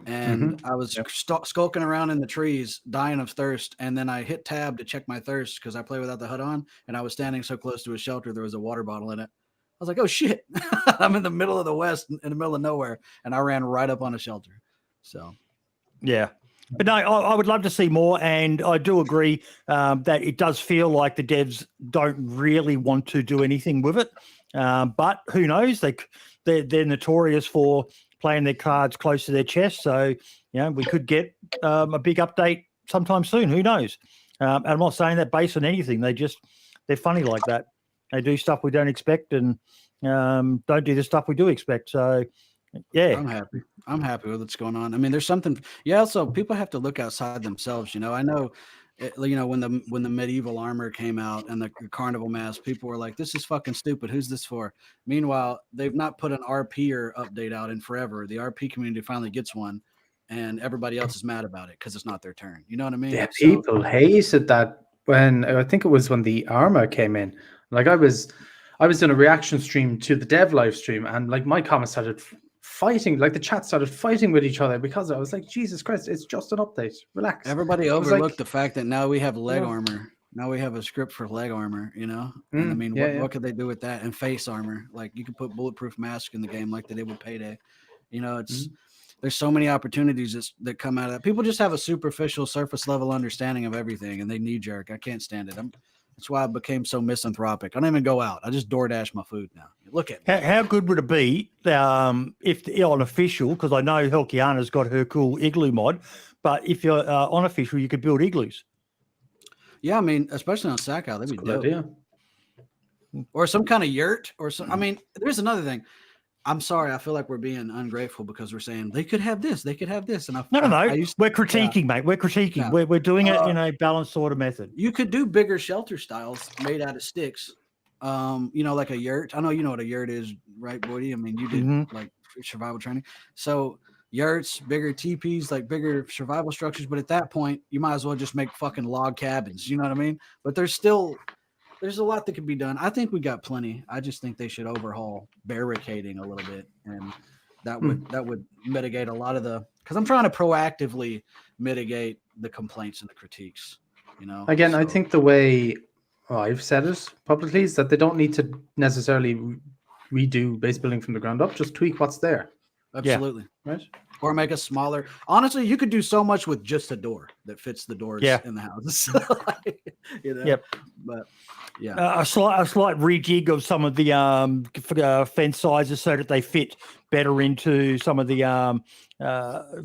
And I was skulking around in the trees, dying of thirst. And then I hit tab to check my thirst because I play without the HUD on. And I was standing so close to a shelter, there was a water bottle in it. I was like, oh, shit. I'm in the middle of the West, in the middle of nowhere. And I ran right up on a shelter. So, yeah. But no, I would love to see more. And I do agree that it does feel like the devs don't really want to do anything with it. But who knows? They're notorious for playing their cards close to their chest. So, we could get a big update sometime soon. Who knows? And I'm not saying that based on anything. They're funny like that. They do stuff we don't expect and don't do the stuff we do expect. So, yeah. I'm happy with what's going on. I mean, there's something. Yeah. Also, people have to look outside themselves. I know. When the medieval armor came out and the carnival mask, people were like, "This is fucking stupid. Who's this for?" Meanwhile, they've not put an RP or update out in forever. The RP community finally gets one, and everybody else is mad about it because it's not their turn. You know what I mean? Yeah, people hated that when I think it was when the armor came in. Like I was in a reaction stream to the dev live stream, and like my comments started fighting, like the chat started fighting with each other because I was like, Jesus Christ, it's just an update. Relax. Everybody overlooked the fact that now we have leg armor. Now we have a script for leg armor, And I mean, what could they do with that? And face armor. Like you could put bulletproof mask in the game like they did with Payday. There's so many opportunities that come out of that. People just have a superficial surface level understanding of everything and they knee jerk. I can't stand it. That's why I became so misanthropic. I don't even go out. I just DoorDash my food now. Look at me. How good would it be if on official, because I know Helkiana's got her cool igloo mod, but if you're on official, you could build igloos. Yeah, I mean, especially on Sakhal, that'd be dope. Idea. Or some kind of yurt or some. I mean, there's another thing. I'm sorry, I feel like we're being ungrateful because we're saying they could have this, they could have this, and no. We're critiquing, mate. We're critiquing. Yeah. We're doing it in a balanced sort of method. You could do bigger shelter styles made out of sticks, like a yurt. I know you know what a yurt is, right, Boydie? I mean, you did like survival training, so yurts, bigger teepees, like bigger survival structures. But at that point, you might as well just make fucking log cabins. You know what I mean? But there's a lot that could be done. I think we got plenty. I just think they should overhaul barricading a little bit, and that would mitigate a lot of because I'm trying to proactively mitigate the complaints and the critiques. Again, I think the way I've said it publicly is that they don't need to necessarily redo base building from the ground up. Just tweak what's there. Absolutely. Yeah. Right. Or make a smaller. Honestly, you could do so much with just a door that fits the doors in the houses. Yep. But yeah, a slight rejig of some of the fence sizes so that they fit better into some of the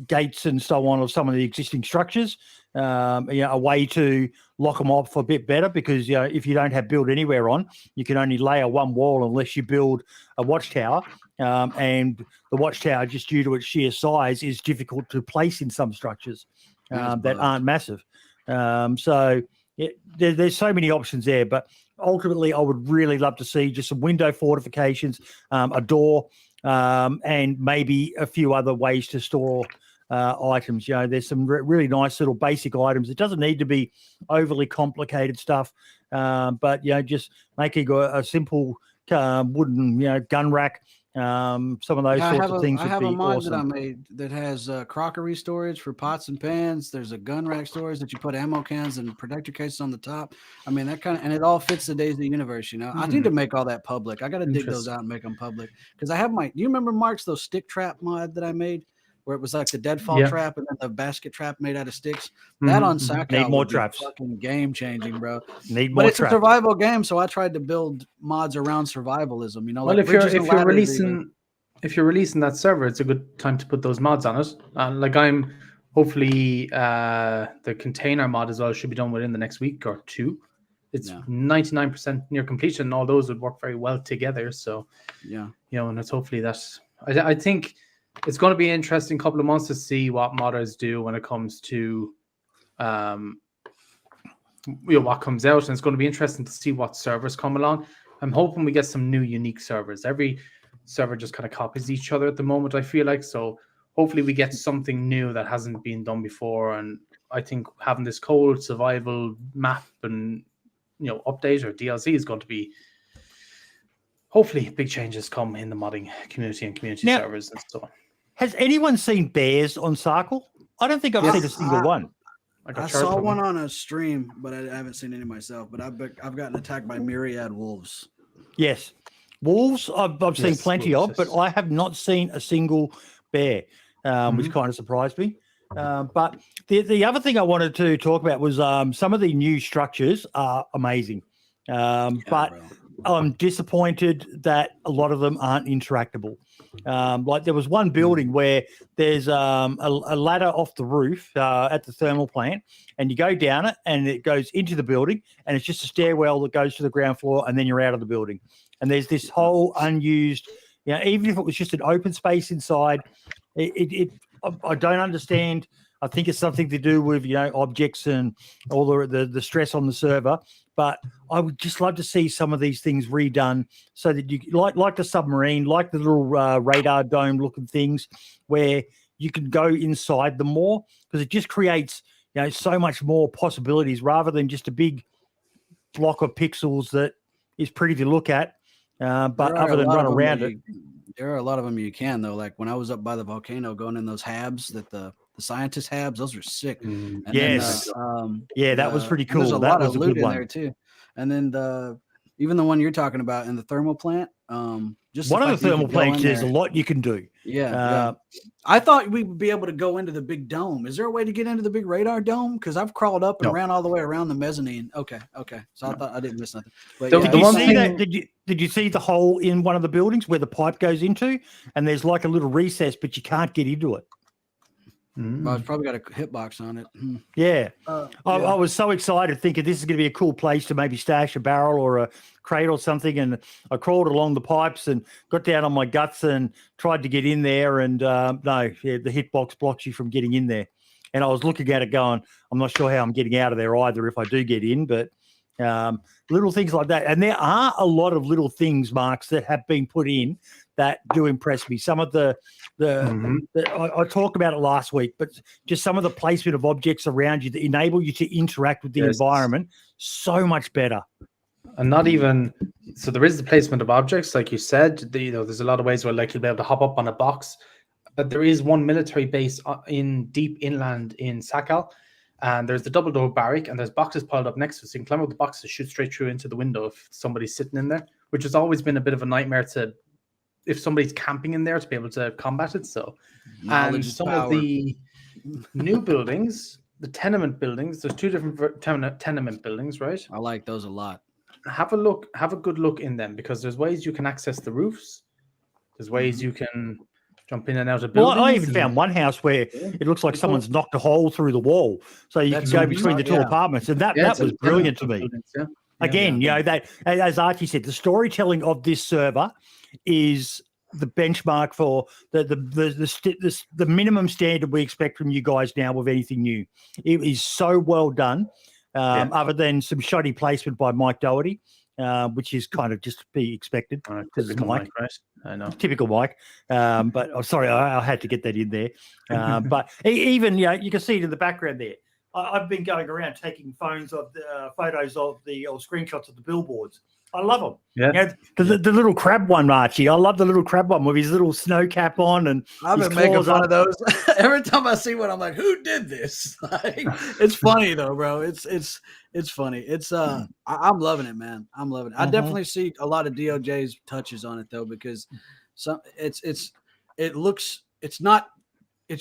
gates and so on of some of the existing structures. A way to lock them off a bit better because if you don't have build anywhere on, you can only layer one wall unless you build a watchtower. And the watchtower, just due to its sheer size, is difficult to place in some structures that aren't massive. So there's so many options there. But ultimately, I would really love to see just some window fortifications, a door, and maybe a few other ways to store items. There's some really nice little basic items. It doesn't need to be overly complicated stuff, but just making a simple wooden gun rack. Some of those sorts of things would be awesome. I have a mod that I made that has crockery storage for pots and pans. There's a gun rack storage that you put ammo cans and protector cases on the top. I mean, that and it all fits the DayZ universe. I need to make all that public. I got to dig those out and make them public because I have do you remember Mark's those stick trap mod that I made? Where it was like the deadfall trap and then the basket trap made out of sticks. That on Sakhal need more traps. Fucking game changing, bro. Need more. But it's a survival game, so I tried to build mods around survivalism. Well, if you're releasing if you're releasing that server, it's a good time to put those mods on it. Like I'm hopefully the container mod as well should be done within the next week or two. It's 99% near completion, and all those would work very well together. So and it's hopefully that. I think it's going to be an interesting couple of months to see what modders do when it comes to what comes out, and it's going to be interesting to see what servers come along. I'm hoping we get some new unique servers. Every server just kind of copies each other at the moment, I feel like. So hopefully we get something new that hasn't been done before. And I think having this cold survival map and update or DLC is going to be hopefully big changes come in the modding community and community servers and so on. Has anyone seen bears on Sakhal? I don't think I've seen a single one. I saw one on a stream, but I haven't seen any myself. But I've gotten attacked by myriad wolves. Yes, wolves I've seen plenty of, but I have not seen a single bear, which kind of surprised me. But the other thing I wanted to talk about was some of the new structures are amazing, but I'm disappointed that a lot of them aren't interactable. Like there was one building where there's a ladder off the roof at the thermal plant, and you go down it and it goes into the building, and it's just a stairwell that goes to the ground floor, and then you're out of the building. And there's this whole unused, even if it was just an open space inside, I don't understand. I think it's something to do with objects and all the stress on the server. But I would just love to see some of these things redone so that you like the submarine, like the little radar dome looking things, where you can go inside them more, because it just creates so much more possibilities rather than just a big block of pixels that is pretty to look at. But other than run around it. There are a lot of them you can, though. Like when I was up by the volcano going in those habs that the scientist habs, those are sick. And yes. Then, that was pretty cool. There's a lot of loot in there too. And then even the one you're talking about in the thermal plant. Just one of the thermal plants, there's a lot you can do. Yeah. I thought we would be able to go into the big dome. Is there a way to get into the big radar dome? Because I've crawled up and ran all the way around the mezzanine. Okay. So I thought I didn't miss nothing. But did you see the hole in one of the buildings where the pipe goes into, and there's like a little recess, but you can't get into it? Well, it's probably got a hitbox on it. Yeah. I was so excited thinking this is going to be a cool place to maybe stash a barrel or a crate or something. And I crawled along the pipes and got down on my guts and tried to get in there. And the hitbox blocks you from getting in there. And I was looking at it going, I'm not sure how I'm getting out of there either if I do get in, but little things like that. And there are a lot of little things, Marks, that have been put in that do impress me. Some of I talked about it last week, but just some of the placement of objects around you that enable you to interact with the environment so much better. And not even so, there is the placement of objects, like you said. There's a lot of ways where you'll be able to hop up on a box. But there is one military base in deep inland in Sakhal, and there's the double door barrack, and there's boxes piled up next to it. So you can climb up the boxes, shoot straight through into the window if somebody's sitting in there, which has always been a bit of a nightmare if somebody's camping in there to be able to combat it. So, and some of the new buildings, the tenement buildings, there's two different tenement buildings, right? I like those a lot. Have a good look in them, because there's ways you can access the roofs. There's ways you can jump in and out of buildings. Well, I even found one house where it looks like someone's knocked a hole through the wall, so you can go between the two apartments, and that was brilliant to me. Again, that, as Archie said, the storytelling of this server is the benchmark for the minimum standard we expect from you guys now with anything new. It is so well done, other than some shoddy placement by Mike Doherty, which is kind of just to be expected. Typical Mike, right? I know. Typical Mike. But I'm sorry, I had to get that in there. But even, you can see it in the background there. I've been going around taking photos of the screenshots of the billboards. I love them. Yeah. The little crab one, Archie. I love the little crab one with his little snow cap on, and I've been making fun of those. Every time I see one, I'm like, "Who did this?" It's funny though, bro. It's funny. It's I'm loving it, man. I'm loving it. I definitely see a lot of DOJ's touches on it though, because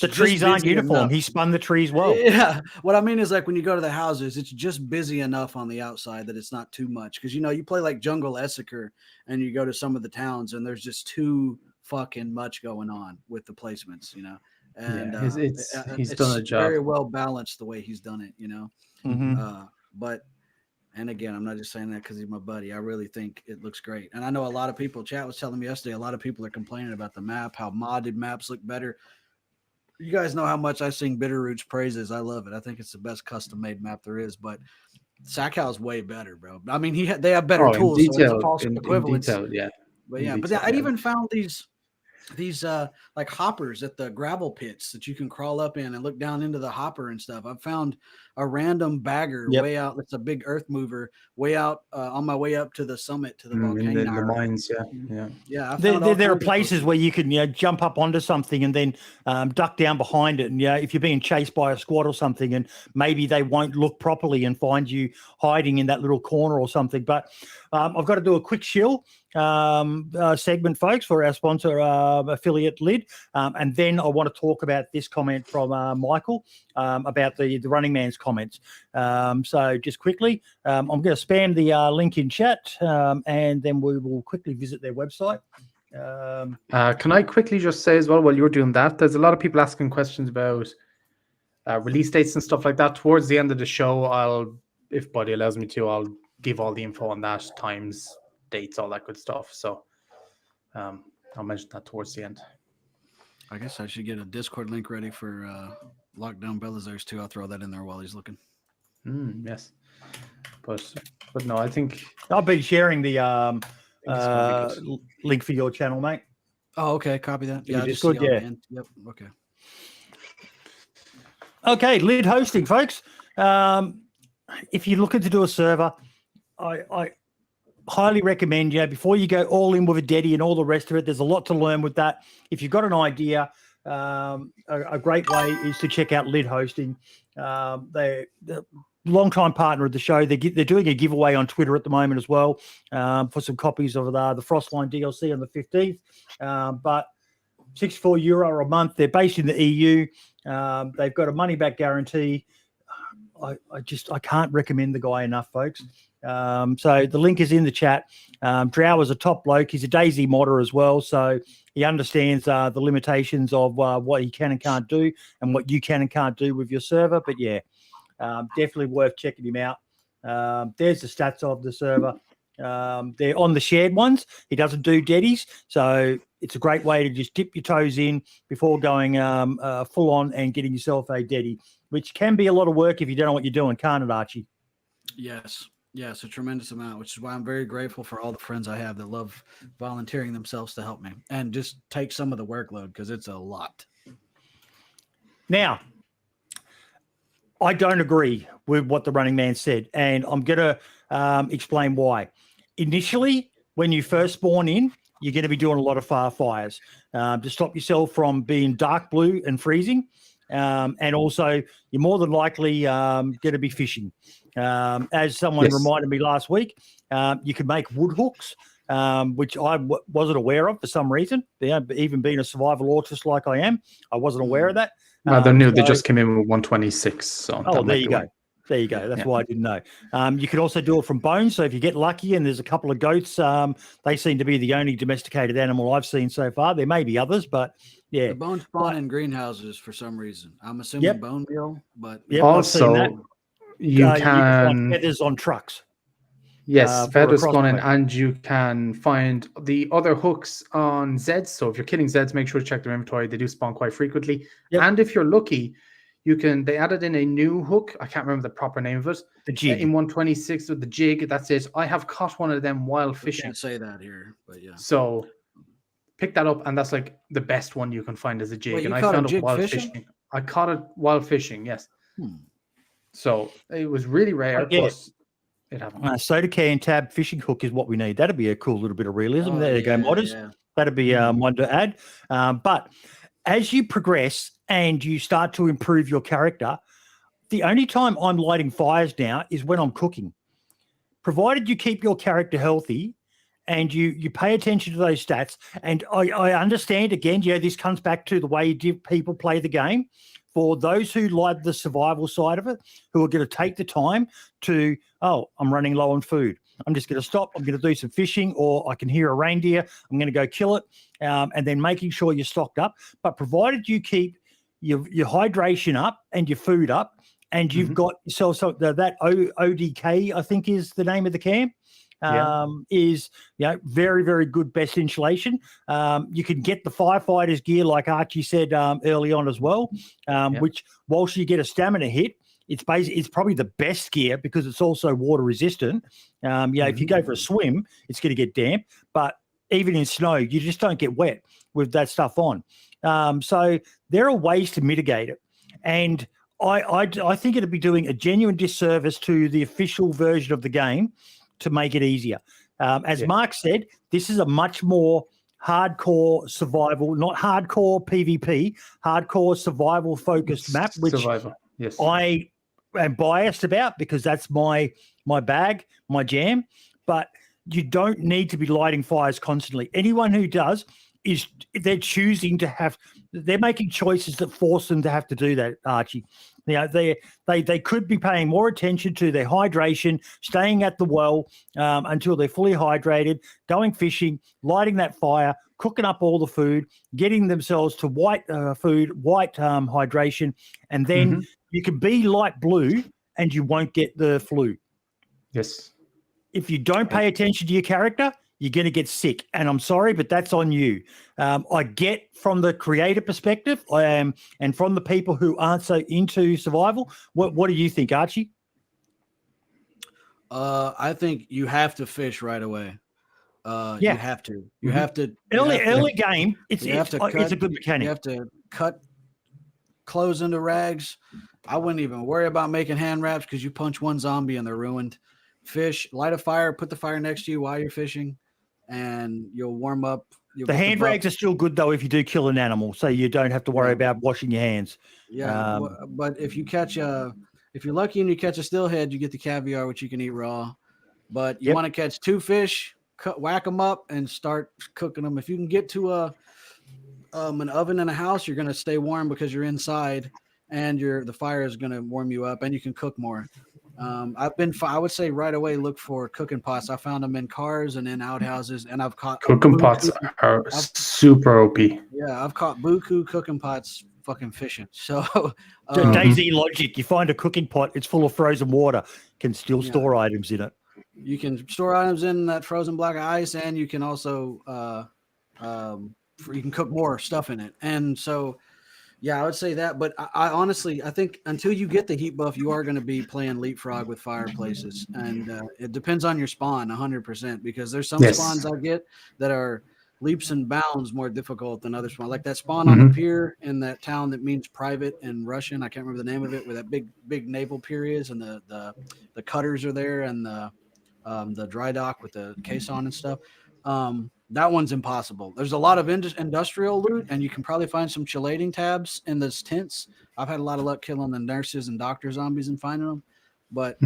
the trees aren't uniform. Enough. He spun the trees well. Yeah. What I mean is, like, when you go to the houses, it's just busy enough on the outside that it's not too much. Because, you play like Jungle Essicker and you go to some of the towns and there's just too fucking much going on with the placements, and he's done a job. Very well balanced the way he's done it, Mm-hmm. But. And again, I'm not just saying that because he's my buddy. I really think it looks great. And I know a lot of people, chat was telling me yesterday, a lot of people are complaining about the map, how modded maps look better. You guys know how much I sing Bitterroot's praises. I love it. I think it's the best custom made map there is, but Sakhal's way better, bro. I mean, they have better tools, so it's a false equivalence. In detail, yeah. But yeah, I even found these like hoppers at the gravel pits that you can crawl up in and look down into the hopper and stuff. I found a random bagger way out. It's a big earth mover way out on my way up to the summit to the volcano. The mines, yeah. There are places where you can jump up onto something and then duck down behind it. And if you're being chased by a squad or something, and maybe they won't look properly and find you hiding in that little corner or something. But I've got to do a quick shill segment, folks, for our sponsor affiliate Lid, and then I want to talk about this comment from Michael about the Running Man's comments. So just quickly, I'm going to spam the link in chat, and then we will quickly visit their website. Can I quickly just say as well, while you're doing that, there's a lot of people asking questions about release dates and stuff like that. Towards the end of the show, if Buddy allows me to, I'll give all the info on that, times, dates, all that good stuff. So I'll mention that towards the end. I guess I should get a Discord link ready for Lockdown Belozersk too. I'll throw that in there while he's looking. Yes, but no, I think I'll be sharing the link for your channel, mate. Oh, okay. Copy that. Yeah, just good. Yeah. Yep. Okay. Okay, Lid hosting, folks. If you're looking to do a server, I highly recommend, before you go all in with a Deddy and all the rest of it, there's a lot to learn with that. If you've got an idea, a great way is to check out Lid Hosting. They're the long-time partner of the show. They're doing a giveaway on Twitter at the moment as well for some copies of the Frostline DLC on the 15th. But €64 a month. They're based in the EU. They've got a money-back guarantee. I can't recommend the guy enough, folks. So the link is in the chat. Drow is a top bloke. He's a DayZ modder as well, so he understands the limitations of what he can and can't do and what you can and can't do with your server. But definitely worth checking him out. There's the stats of the server. They're on the shared ones. He doesn't do deadies, so it's a great way to just dip your toes in before going full on and getting yourself a deady, which can be a lot of work if you don't know what you're doing, can't it, Archie? Yes, a tremendous amount, which is why I'm very grateful for all the friends I have that love volunteering themselves to help me and just take some of the workload because it's a lot. Now, I don't agree with what the Running Man said, and I'm going to explain why. Initially, when you first spawn in, you're going to be doing a lot of fires to stop yourself from being dark blue and freezing. And also, you're more than likely going to be fishing. As someone reminded me last week, you can make wood hooks, which I wasn't aware of for some reason. Even being a survival autist like I am, I wasn't aware of that. They're new. They just came in with 126. So there you go. There you go. That's why I didn't know. You can also do it from bones. So if you get lucky and there's a couple of goats, they seem to be the only domesticated animal I've seen so far. There may be others, but yeah. The bones spawn in greenhouses for some reason. I'm assuming bone meal, but also you can find feathers on trucks. Yes, feathers spawn in, and you can find the other hooks on Zeds. So if you're killing Zeds, make sure to check their inventory. They do spawn quite frequently. And if you're lucky, they added in a new hook. I can't remember the proper name of it. The jig. In 126 with the jig. That's it. I have caught one of them while fishing. Can't say that here, but yeah. So pick that up, and that's like the best one you can find as a jig. Wait, and I found it while fishing. I caught it while fishing, yes. So it was really rare. Plus, it happened. Soda can tab fishing hook is what we need. That'd be a cool little bit of realism. There you go, modders. Yeah. That'd be one to add. But as you progress and you start to improve your character, the only time I'm lighting fires now is when I'm cooking. Provided you keep your character healthy and you pay attention to those stats. And I understand, again, this comes back to the way people play the game. For those who like the survival side of it, who are going to take the time to, I'm running low on food. I'm just going to stop. I'm going to do some fishing, or I can hear a reindeer. I'm going to go kill it, and then making sure you're stocked up. But provided you keep your hydration up and your food up, and you've got so that ODK, I think is the name of the camp. Is very, very good, best insulation. You can get the firefighters gear like Archie said early on as well, which whilst you get a stamina hit, it's probably the best gear because it's also water resistant. If you go for a swim, it's going to get damp, but even in snow, you just don't get wet with that stuff on. So there are ways to mitigate it, and I think it'd be doing a genuine disservice to the official version of the game to make it easier. As Mark said, this is a much more hardcore survival, not hardcore PvP, hardcore survival focused map, which I am biased about because that's my bag, my jam. But you don't need to be lighting fires constantly. Anyone who does they're making choices that force them to have to do that, Archie. They could be paying more attention to their hydration, staying at the well until they're fully hydrated, going fishing, lighting that fire, cooking up all the food, getting themselves to white hydration, and then you can be light blue and you won't get the flu. Yes. If you don't pay attention to your character, you're going to get sick. And I'm sorry, but that's on you. I get from the creator perspective, and from the people who aren't so into survival. What do you think, Archie? I think you have to fish right away. You have to. You have to. Early game, it's a good mechanic. You have to cut clothes into rags. I wouldn't even worry about making hand wraps because you punch one zombie and they're ruined. Fish, light a fire, put the fire next to you while you're fishing, and you'll warm up. The hand rags are still good though if you do kill an animal, so you don't have to worry about washing your hands. Yeah, but if you catch if you're lucky and you catch a steelhead, you get the caviar, which you can eat raw. But you want to catch 2 fish, whack them up, and start cooking them. If you can get to an oven in a house, you're going to stay warm because you're inside, and the fire is going to warm you up, and you can cook more. I would say right away look for cooking pots. I found them in cars and in outhouses, and I've caught cooking pots are super OP. Yeah, I've caught buku cooking pots fucking fishing. So DayZ logic, you find a cooking pot, it's full of frozen water, can still store items in it. You can store items in that frozen block of ice, and you can also you can cook more stuff in it. And so yeah, I would say that, but I honestly, I think until you get the heat buff, you are going to be playing leapfrog with fireplaces, and it depends on your spawn 100%, because there's some spawns I get that are leaps and bounds more difficult than other spawns. Like that spawn on the pier in that town that means private in Russian, I can't remember the name of it, where that big naval pier is, and the cutters are there, and the dry dock with the caisson and stuff. That one's impossible. There's a lot of industrial loot, and you can probably find some chelating tabs in those tents. I've had a lot of luck killing the nurses and doctor zombies and finding them. But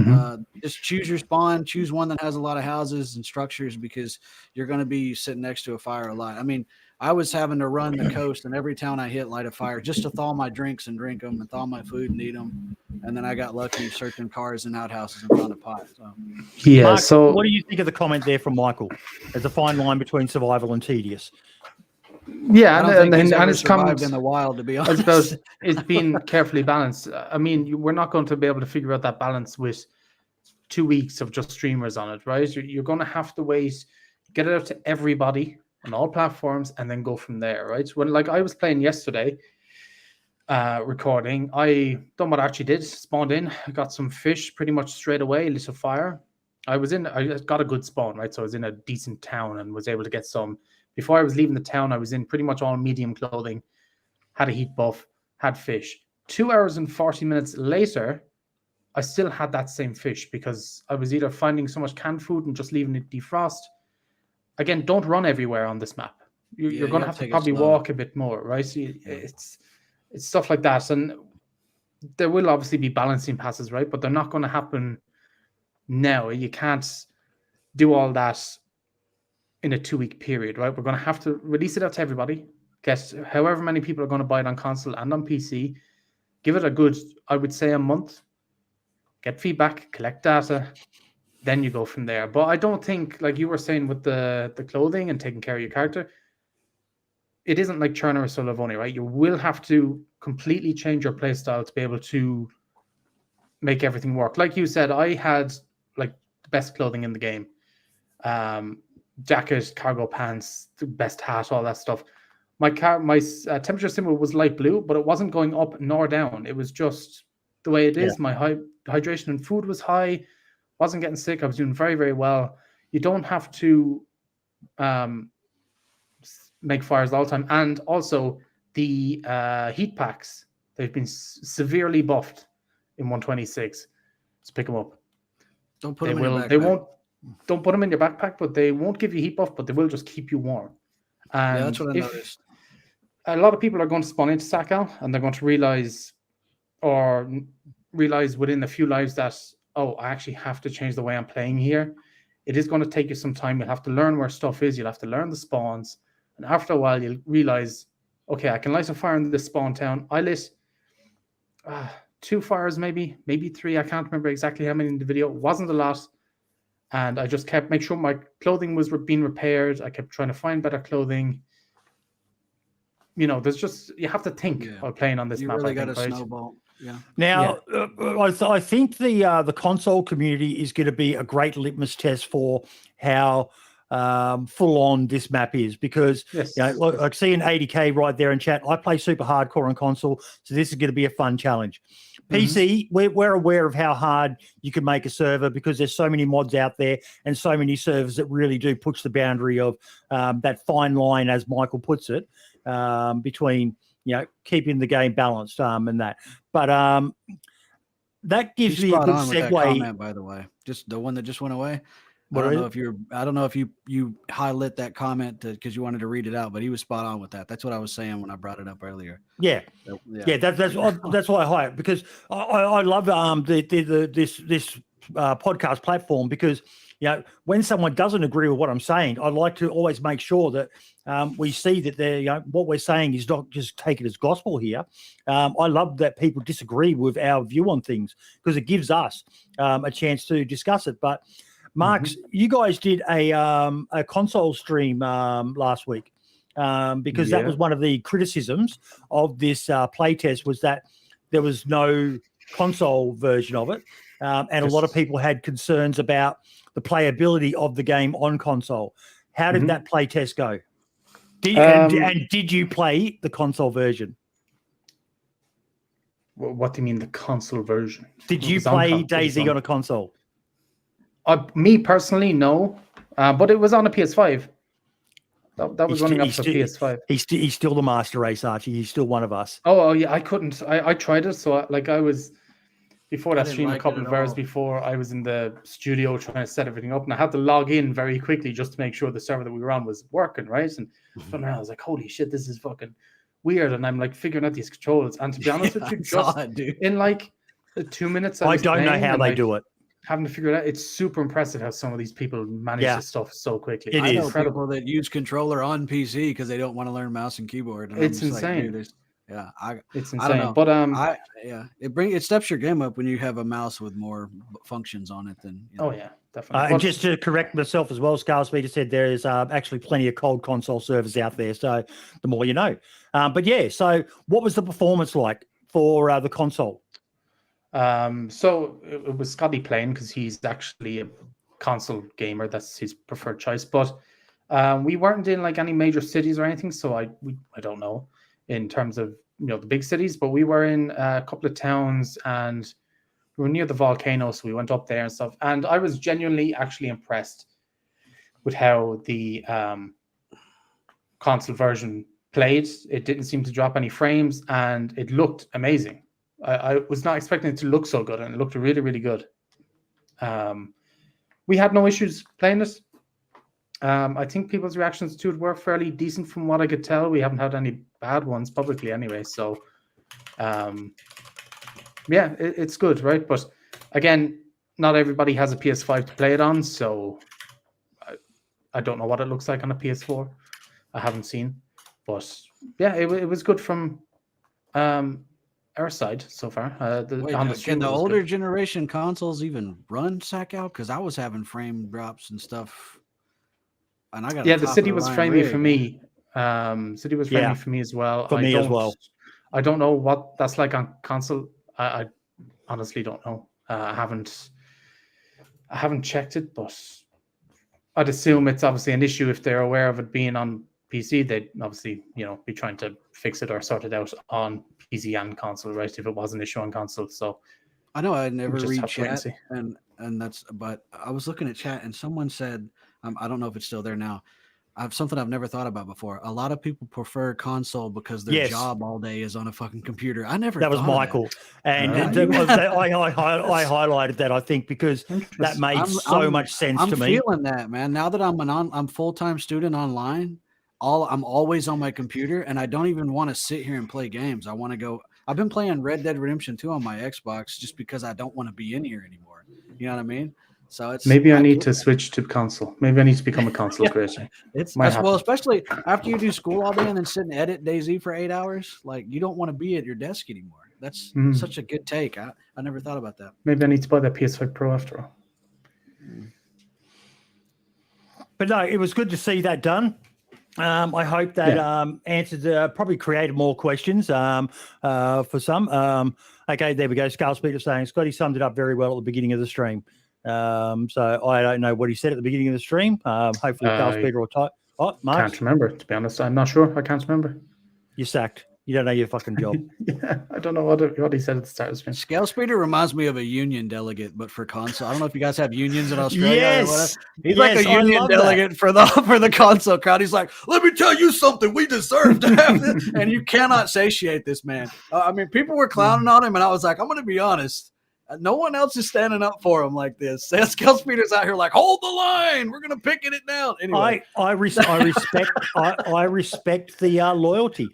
just choose your spawn. Choose one that has a lot of houses and structures, because you're going to be sitting next to a fire a lot. I mean, I was having to run the coast, and every town I hit, light a fire just to thaw my drinks and drink them, and thaw my food and eat them. And then I got lucky searching cars and outhouses and found a pot. So. Yeah. Mark, so what do you think of the comment there from Michael? There's a fine line between survival and tedious. Yeah, and his comment in the wild, to be honest, about it's being carefully balanced. I mean, we're not going to be able to figure out that balance with 2 weeks of just streamers on it, right? You're going to have to wait, get it out to everybody on all platforms, and then go from there, right? When like I was playing yesterday, recording, I done what Archie did, spawned in, I got some fish pretty much straight away, lit a fire. I got a good spawn, right? So I was in a decent town and was able to get some. Before I was leaving the town, I was in pretty much all medium clothing, had a heat buff, had fish. 2 hours and 40 minutes later, I still had that same fish because I was either finding so much canned food and just leaving it defrost. Again, don't run everywhere on this map. You're going to have to probably walk a bit more, right? So it's stuff like that. And there will obviously be balancing passes, right? But they're not going to happen now. You can't do all that in a 2 week period, right? We're going to have to release it out to everybody. Get however many people are going to buy it on console and on PC. Give it a good, I would say, a month. Get feedback, collect data, then you go from there. But I don't think, like you were saying with the clothing and taking care of your character, it isn't like Churner or Solavoni, right? You will have to completely change your playstyle to be able to make everything work. Like you said, I had like the best clothing in the game. Jacket, cargo pants, the best hat, all that stuff. My temperature symbol was light blue, but it wasn't going up nor down. It was just the way it is. My hydration and food was high. Wasn't getting sick. I was doing very, very well. You don't have to make fires all the time. And also the heat packs, they've been severely buffed in 126. Let's pick them up. Don't put them in your backpack. Don't put them in your backpack, but they won't give you heat buff, but they will just keep you warm. And yeah, that's what I noticed. A lot of people are going to spawn into Sakhal and they're going to realize within a few lives that, oh, I actually have to change the way I'm playing here. It is going to take you some time. You'll have to learn where stuff is. You'll have to learn the spawns. And after a while, you'll realize, okay, I can light a fire in this spawn town. I lit 2 fires, maybe 3. I can't remember exactly how many in the video. It wasn't a lot. And I just kept making sure my clothing was being repaired. I kept trying to find better clothing. You know, there's just, you have to think while playing on this map. You really got to snowball. Yeah. Now, I think the console community is going to be a great litmus test for how full on this map is, because look, I see an 80K right there in chat. I play super hardcore on console, so this is going to be a fun challenge. PC, we're aware of how hard you can make a server because there's so many mods out there and so many servers that really do push the boundary of that fine line, as Michael puts it, between keeping the game balanced and that. But that gives me a good segue. That comment, by the way, just the one that just went away. I don't know if you highlight that comment because you wanted to read it out, but he was spot on with that. That's what I was saying when I brought it up earlier. Yeah. That's why I highlight, because I love this podcast platform, because when someone doesn't agree with what I'm saying, I'd like to always make sure that we see that what we're saying is not just taken as gospel here. I love that people disagree with our view on things, because it gives us a chance to discuss it. But Marks, you guys did a console stream last week, because that was one of the criticisms of this playtest, was that there was no console version of it, and a lot of people had concerns about the playability of the game on console. How did that playtest go? And did you play the console version? What do you mean the console version? Did you play DayZ on a console? Me personally, no, but it was on a PS5. That was running up to PS5. He's still the master race, Archie. He's still one of us. Oh yeah, I couldn't. I tried it, so I was before that stream a couple of hours before. I was in the studio trying to set everything up, and I had to log in very quickly just to make sure the server that we were on was working, right? And I was like, holy shit, this is fucking weird, and I'm like figuring out these controls. And to be honest with you, in like 2 minutes, I don't know how they do it. Having to figure it out, it's super impressive how some of these people manage this stuff so quickly. It is incredible that use controller on PC because they don't want to learn mouse and keyboard. And it's insane. Like, it's insane. I don't know. But it steps your game up when you have a mouse with more functions on it than. Oh yeah, definitely. And just to correct myself as well, Scarspeeder said there is actually plenty of cold console servers out there. So the more you know. But yeah, so what was the performance like for the console? So it was Scotty playing because he's actually a console gamer. That's his preferred choice. But we weren't in like any major cities or anything, so I don't know in terms of the big cities. But we were in a couple of towns, and we were near the volcano, so we went up there and stuff. And I was genuinely actually impressed with how the console version played. It didn't seem to drop any frames, and it looked amazing. I was not expecting it to look so good, and it looked really, really good. We had no issues playing it. I think people's reactions to it were fairly decent from what I could tell. We haven't had any bad ones publicly anyway. So, it's good, right? But again, not everybody has a PS5 to play it on, so I don't know what it looks like on a PS4. I haven't seen. But yeah, it was good from our side so far. Wait, On the can stream, the it was older good. generation consoles even run Sakhal? Because I was having frame drops and stuff, and I got Yeah, the City was line framey for rig. me. City was framey for me as well. For me as well. I don't know what that's like on console. I honestly don't know. I haven't checked it, but I'd assume it's obviously an issue if they're aware of it being on PC. They'd obviously, be trying to fix it or sort it out on PC and console, right? If it was an issue on console. So I know I never just read have to wait and chat, see. and that's. But I was looking at chat, and someone said, I don't know if it's still there now. Something I've never thought about before. A lot of people prefer console because their Yes. job all day is on a fucking computer. I never. That was thought of Michael, and Yeah. I highlighted that, I think, because that made so much sense I'm to me. feeling that, man. Now that I'm full-time student online, I'm always on my computer, and I don't even want to sit here and play games. I want to go. I've been playing Red Dead Redemption 2 on my Xbox just because I don't want to be in here anymore. You know what I mean? So it's Maybe I need to switch to console. Maybe I need to become a console creator. Well, especially after you do school all day and then sit and edit DayZ for 8 hours. Like, you don't want to be at your desk anymore. That's such a good take. I never thought about that. Maybe I need to buy that PS5 Pro after all. But no, it was good to see that done. I hope that answered, probably created more questions for some. Okay, there we go. Skull Speeder saying Scotty summed it up very well at the beginning of the stream. So I don't know what he said at the beginning of the stream. Hopefully, Skull Speeder will type. Oh, Mark, can't remember, to be honest. I'm not sure. I can't remember. You're sacked. You don't know your fucking job. Yeah, I don't know what he said at the start of the stream. Scale Speeder reminds me of a union delegate, but for console. I don't know if you guys have unions in Australia. Yes. Or whatever. He's like a union delegate for the console crowd. He's like, let me tell you something. We deserve to have this. And you cannot satiate this man. I mean, people were clowning on him, and I was like, I'm going to be honest. No one else is standing up for him like this. Scale Speeder's out here like, hold the line. We're going to picket it down. Anyway, I respect the loyalty.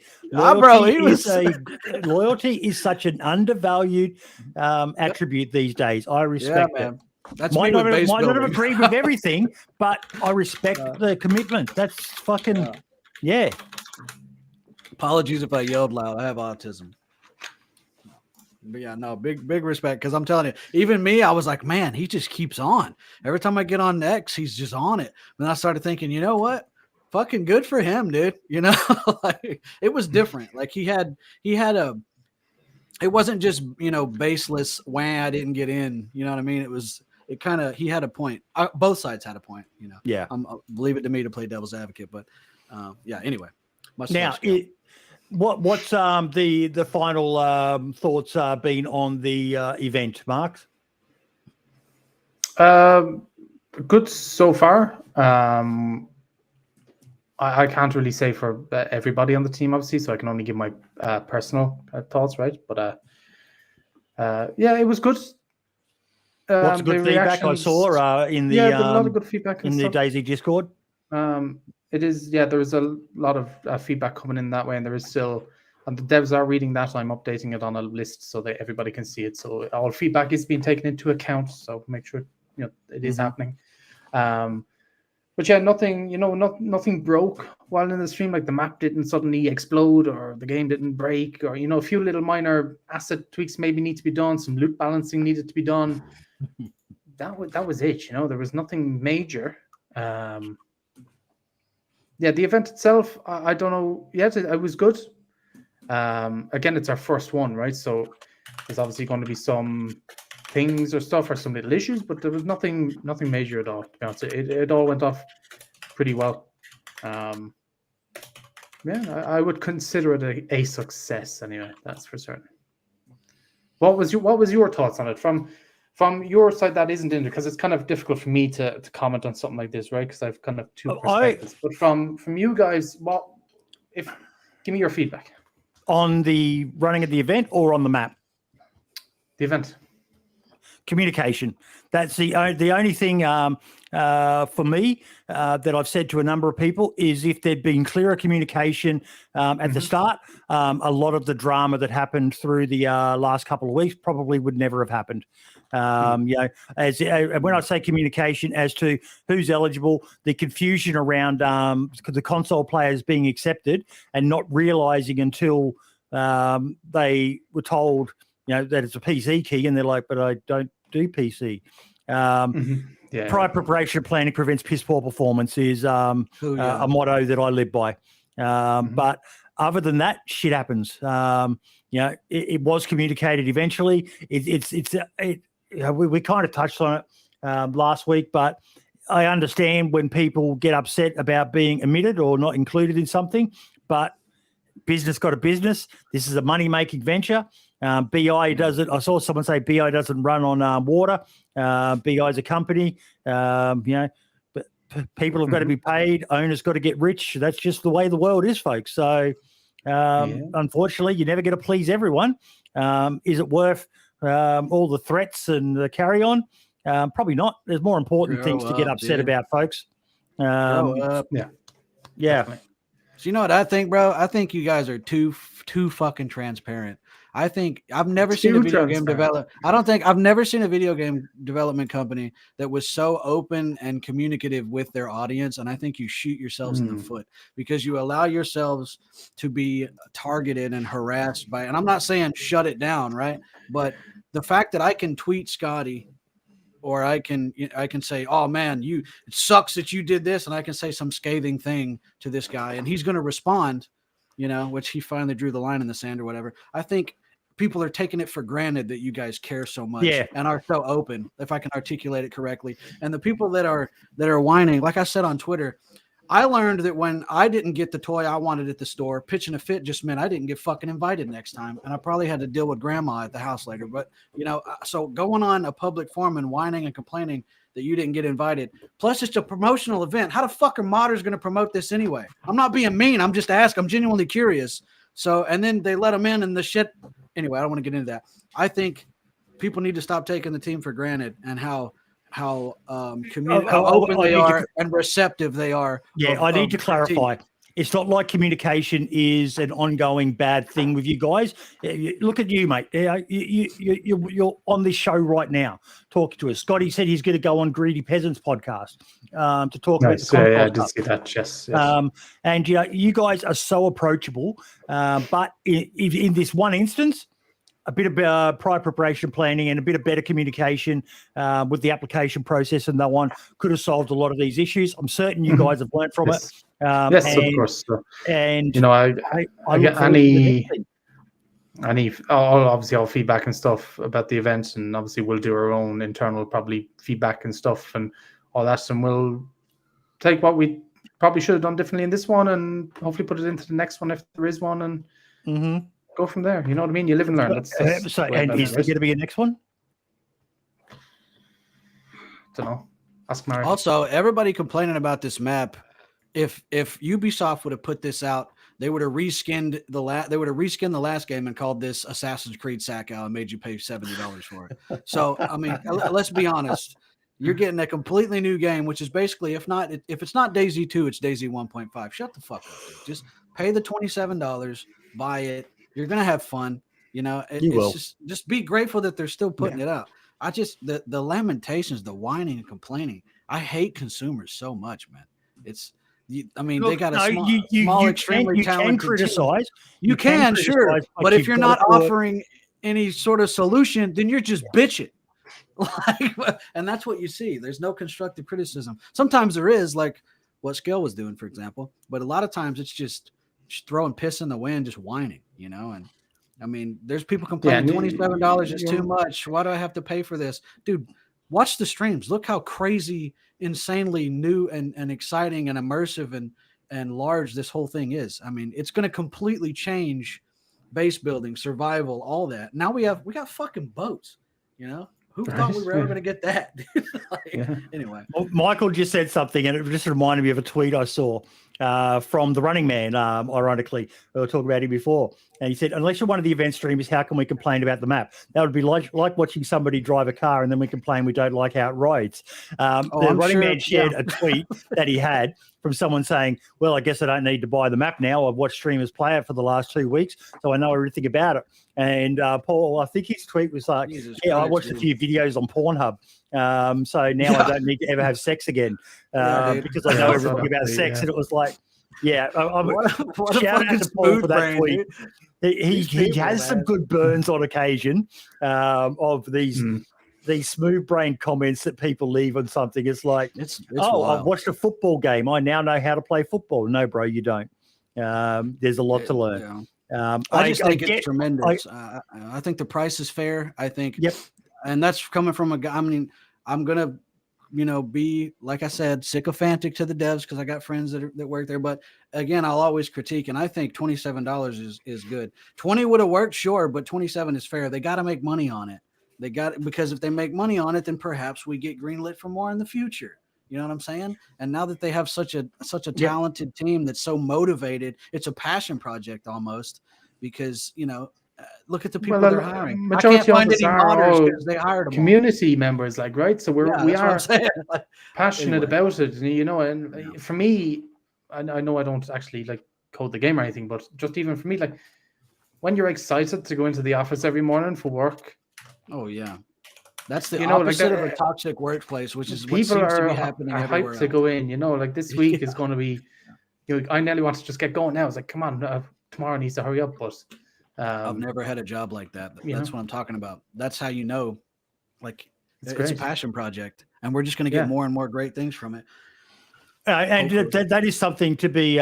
Loyalty is such an undervalued attribute these days. I respect it. That's might not have agreed with everything, but I respect the commitment. That's fucking yeah. Apologies if I yelled loud. I have autism. But yeah, no, big respect, because I'm telling you, even me, I was like, man, he just keeps on. Every time I get on X, he's just on it. And then I started thinking, you know what? Fucking good for him, dude. You know, like, it was different. Like he had it wasn't just, baseless, wah, I didn't get in. You know what I mean? He had a point. Both sides had a point, Yeah. Leave it to me to play devil's advocate. But yeah, anyway. What's the final thoughts been on the event, Mark? Good so far. I can't really say for everybody on the team, obviously, so I can only give my personal thoughts, right? But yeah, it was good. Lots of good feedback I saw in the a lot of good feedback in the DayZ Discord. It is, there is a lot of feedback coming in that way, and there is still, and the devs are reading that. I'm updating it on a list so that everybody can see it. So all feedback is being taken into account. So make sure it is happening. But yeah, nothing, nothing broke while in the stream. Like the map didn't suddenly explode, or the game didn't break, or a few little minor asset tweaks maybe need to be done. Some loot balancing needed to be done. That was it. There was nothing major. Yeah, the event itself, I don't know yet. It was good. Again, it's our first one, right? So there's obviously going to be some things or stuff or some little issues, but there was nothing major at all, to be honest. It all went off pretty well. Yeah, I would consider it a success anyway. That's for certain. What was your thoughts on it from your side that isn't in it? Because it's kind of difficult for me to comment on something like this, right? Because I've kind of two perspectives. But from you guys, give me your feedback on the running of the event or on the map. The event. Communication. That's the only thing for me that I've said to a number of people is if there'd been clearer communication at the start, a lot of the drama that happened through the last couple of weeks probably would never have happened. When I say communication as to who's eligible, the confusion around the console players being accepted and not realizing until they were told, that it's a PC key, and they're like, but I don't do PC. Prior preparation planning prevents piss poor performance is a motto that I live by. But other than that, shit happens. It was communicated eventually. We kind of touched on it last week, but I understand when people get upset about being omitted or not included in something, but business got a business. This is a money-making venture. BI doesn't. I saw someone say BI doesn't run on water. BI is a company. But people have got to be paid. Owners got to get rich. That's just the way the world is, folks. So, unfortunately, you're never going to please everyone. Is it worth all the threats and the carry on? Probably not. There's more important things to get upset about, folks. Yeah. So you know what I think, bro? I think you guys are too fucking transparent. I think I've never seen a video game develop. I've never seen a video game development company that was so open and communicative with their audience. And I think you shoot yourselves in the foot because you allow yourselves to be targeted and harassed by, and I'm not saying shut it down, right? But the fact that I can tweet Scotty, or I can say, oh man, it sucks that you did this. And I can say some scathing thing to this guy and he's going to respond, which he finally drew the line in the sand or whatever. I think people are taking it for granted that you guys care so much and are so open, if I can articulate it correctly. And the people that are whining, like I said on Twitter, I learned that when I didn't get the toy I wanted at the store, pitching a fit just meant I didn't get fucking invited next time. And I probably had to deal with grandma at the house later. But, so going on a public forum and whining and complaining that you didn't get invited. Plus, it's a promotional event. How the fuck are modders going to promote this anyway? I'm not being mean. I'm just asking. I'm genuinely curious. So, and then they let them in and the shit. Anyway, I don't want to get into that. I think people need to stop taking the team for granted and how open they are and receptive they are. Yeah, I need to clarify. It's not like communication is an ongoing bad thing with you guys. Look at you, mate. You're on this show right now talking to us. Scotty said he's going to go on Greedy Peasants podcast to talk about the I did see that. Yes. And you guys are so approachable, but in this one instance, a bit of prior preparation planning and a bit of better communication with the application process and so on could have solved a lot of these issues. I'm certain you guys have learned from it. Yes, of course. And I get obviously all feedback and stuff about the event, and obviously we'll do our own internal probably feedback and stuff and all that, and we'll take what we probably should have done differently in this one and hopefully put it into the next one if there is one, and go from there. You know what I mean? You live and learn. Is there going to be a next one? Don't know. Ask Mary. Also, everybody complaining about this map. If Ubisoft would have put this out, they would have reskinned the last game and called this Assassin's Creed Sakhal and made you pay $70 for it. So I mean, let's be honest. You're getting a completely new game, which is basically, if it's not DayZ 2, it's DayZ 1.5. Shut the fuck up, dude. Just pay the $27, buy it. You're gonna have fun. Just be grateful that they're still putting it out. I just the lamentations, the whining and complaining. I hate consumers so much, man. They got a small extremely talented criticize. You can, sure, but if you're not offering any sort of solution, then you're just bitching. And that's what you see. There's no constructive criticism. Sometimes there is, like what Scale was doing, for example, but a lot of times it's just throwing piss in the wind, just whining, and I mean, there's people complaining $27 is too much. Why do I have to pay for this? Dude, watch the streams. Look how crazy, insanely new and exciting and immersive and large this whole thing is. I mean, it's going to completely change base building, survival, all that. Now we got fucking boats, Who thought we were ever going to get that? Anyway. Well, Michael just said something, and it just reminded me of a tweet I saw from the Running Man, ironically. We were talking about him before. And he said, unless you're one of the event streamers, how can we complain about the map? That would be like watching somebody drive a car and then we complain we don't like how it rides. The Running Man shared a tweet that he had from someone saying, well, I guess I don't need to buy the map now. I've watched streamers play it for the last 2 weeks, so I know everything about it. And Paul, I think his tweet was like, I watched a few videos on Pornhub, so now I don't need to ever have sex again because I know everything about sex. And it was like, Yeah, What a shout out fucking to Paul for smooth that brain, tweet. dude. He These people, has some man. good burns on occasion of these smooth brain comments that people leave on something. It's like, It's I've wild. watched a football game. I now know how to play football. No, bro, you don't. There's a lot to learn. Yeah. I just think it's tremendous. I think the price is fair. I think, Yep. And that's coming from a guy. I mean, I'm gonna, be, like I said, sycophantic to the devs because I got friends that work there. But again, I'll always critique, and I think $27 is good. 20 would have worked, sure, but 27 is fair. They got to make money on it. Because if they make money on it, then perhaps we get greenlit for more in the future. You know what I'm saying? And now that they have such a talented team that's so motivated, it's a passion project almost. Because look at the people they're hiring. Majority I can't find of us any modders because they hired them community members, like, right? So we are passionate Anyway. about it, and for me, I know I don't actually like code the game or anything, but just even for me, like when you're excited to go into the office every morning for work. Oh yeah, that's the opposite of a toxic workplace, which is what seems to be happening everywhere. Hyped to go in, like this week is going to be. I nearly want to just get going now. It's like, come on, tomorrow needs to hurry up, but. I've never had a job like that. That's what I'm talking about. That's how like it's a passion project, and we're just going to get more and more great things from it. And that is something to be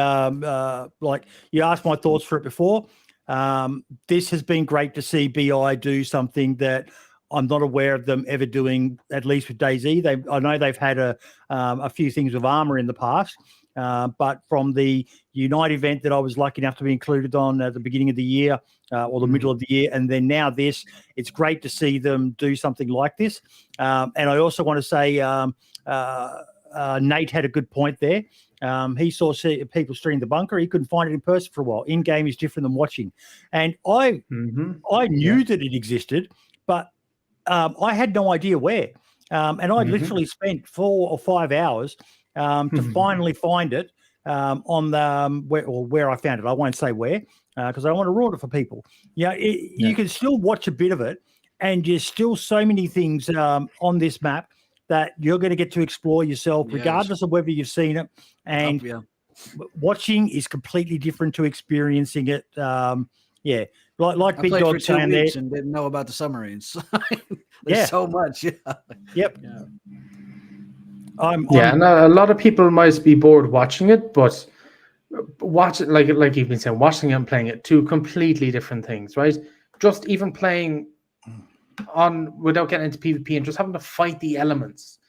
like you asked my thoughts for it before. This has been great to see BI do something that I'm not aware of them ever doing, at least with DayZ. I know they've had a few things with Armor in the past. But from the Unite event that I was lucky enough to be included on at the beginning of the year or the middle of the year, and then now this, it's great to see them do something like this. And I also want to say Nate had a good point there. He saw people stream the bunker. He couldn't find it in person for a while. In-game is different than watching. And I knew that it existed, but I had no idea where. And I literally spent 4 or 5 hours to finally find it on the where I found it. I won't say where because I don't want to ruin it for people. You can still watch a bit of it, and there's still so many things on this map that you're going to get to explore yourself, regardless of whether you've seen it. And watching is completely different to experiencing it. Like Big Dog saying there, and didn't know about the submarines. There's so much. Yep. And a lot of people might be bored watching it, but watch it like you've been saying, watching it and playing it, two completely different things, right? Just even playing on without getting into PvP and just having to fight the elements.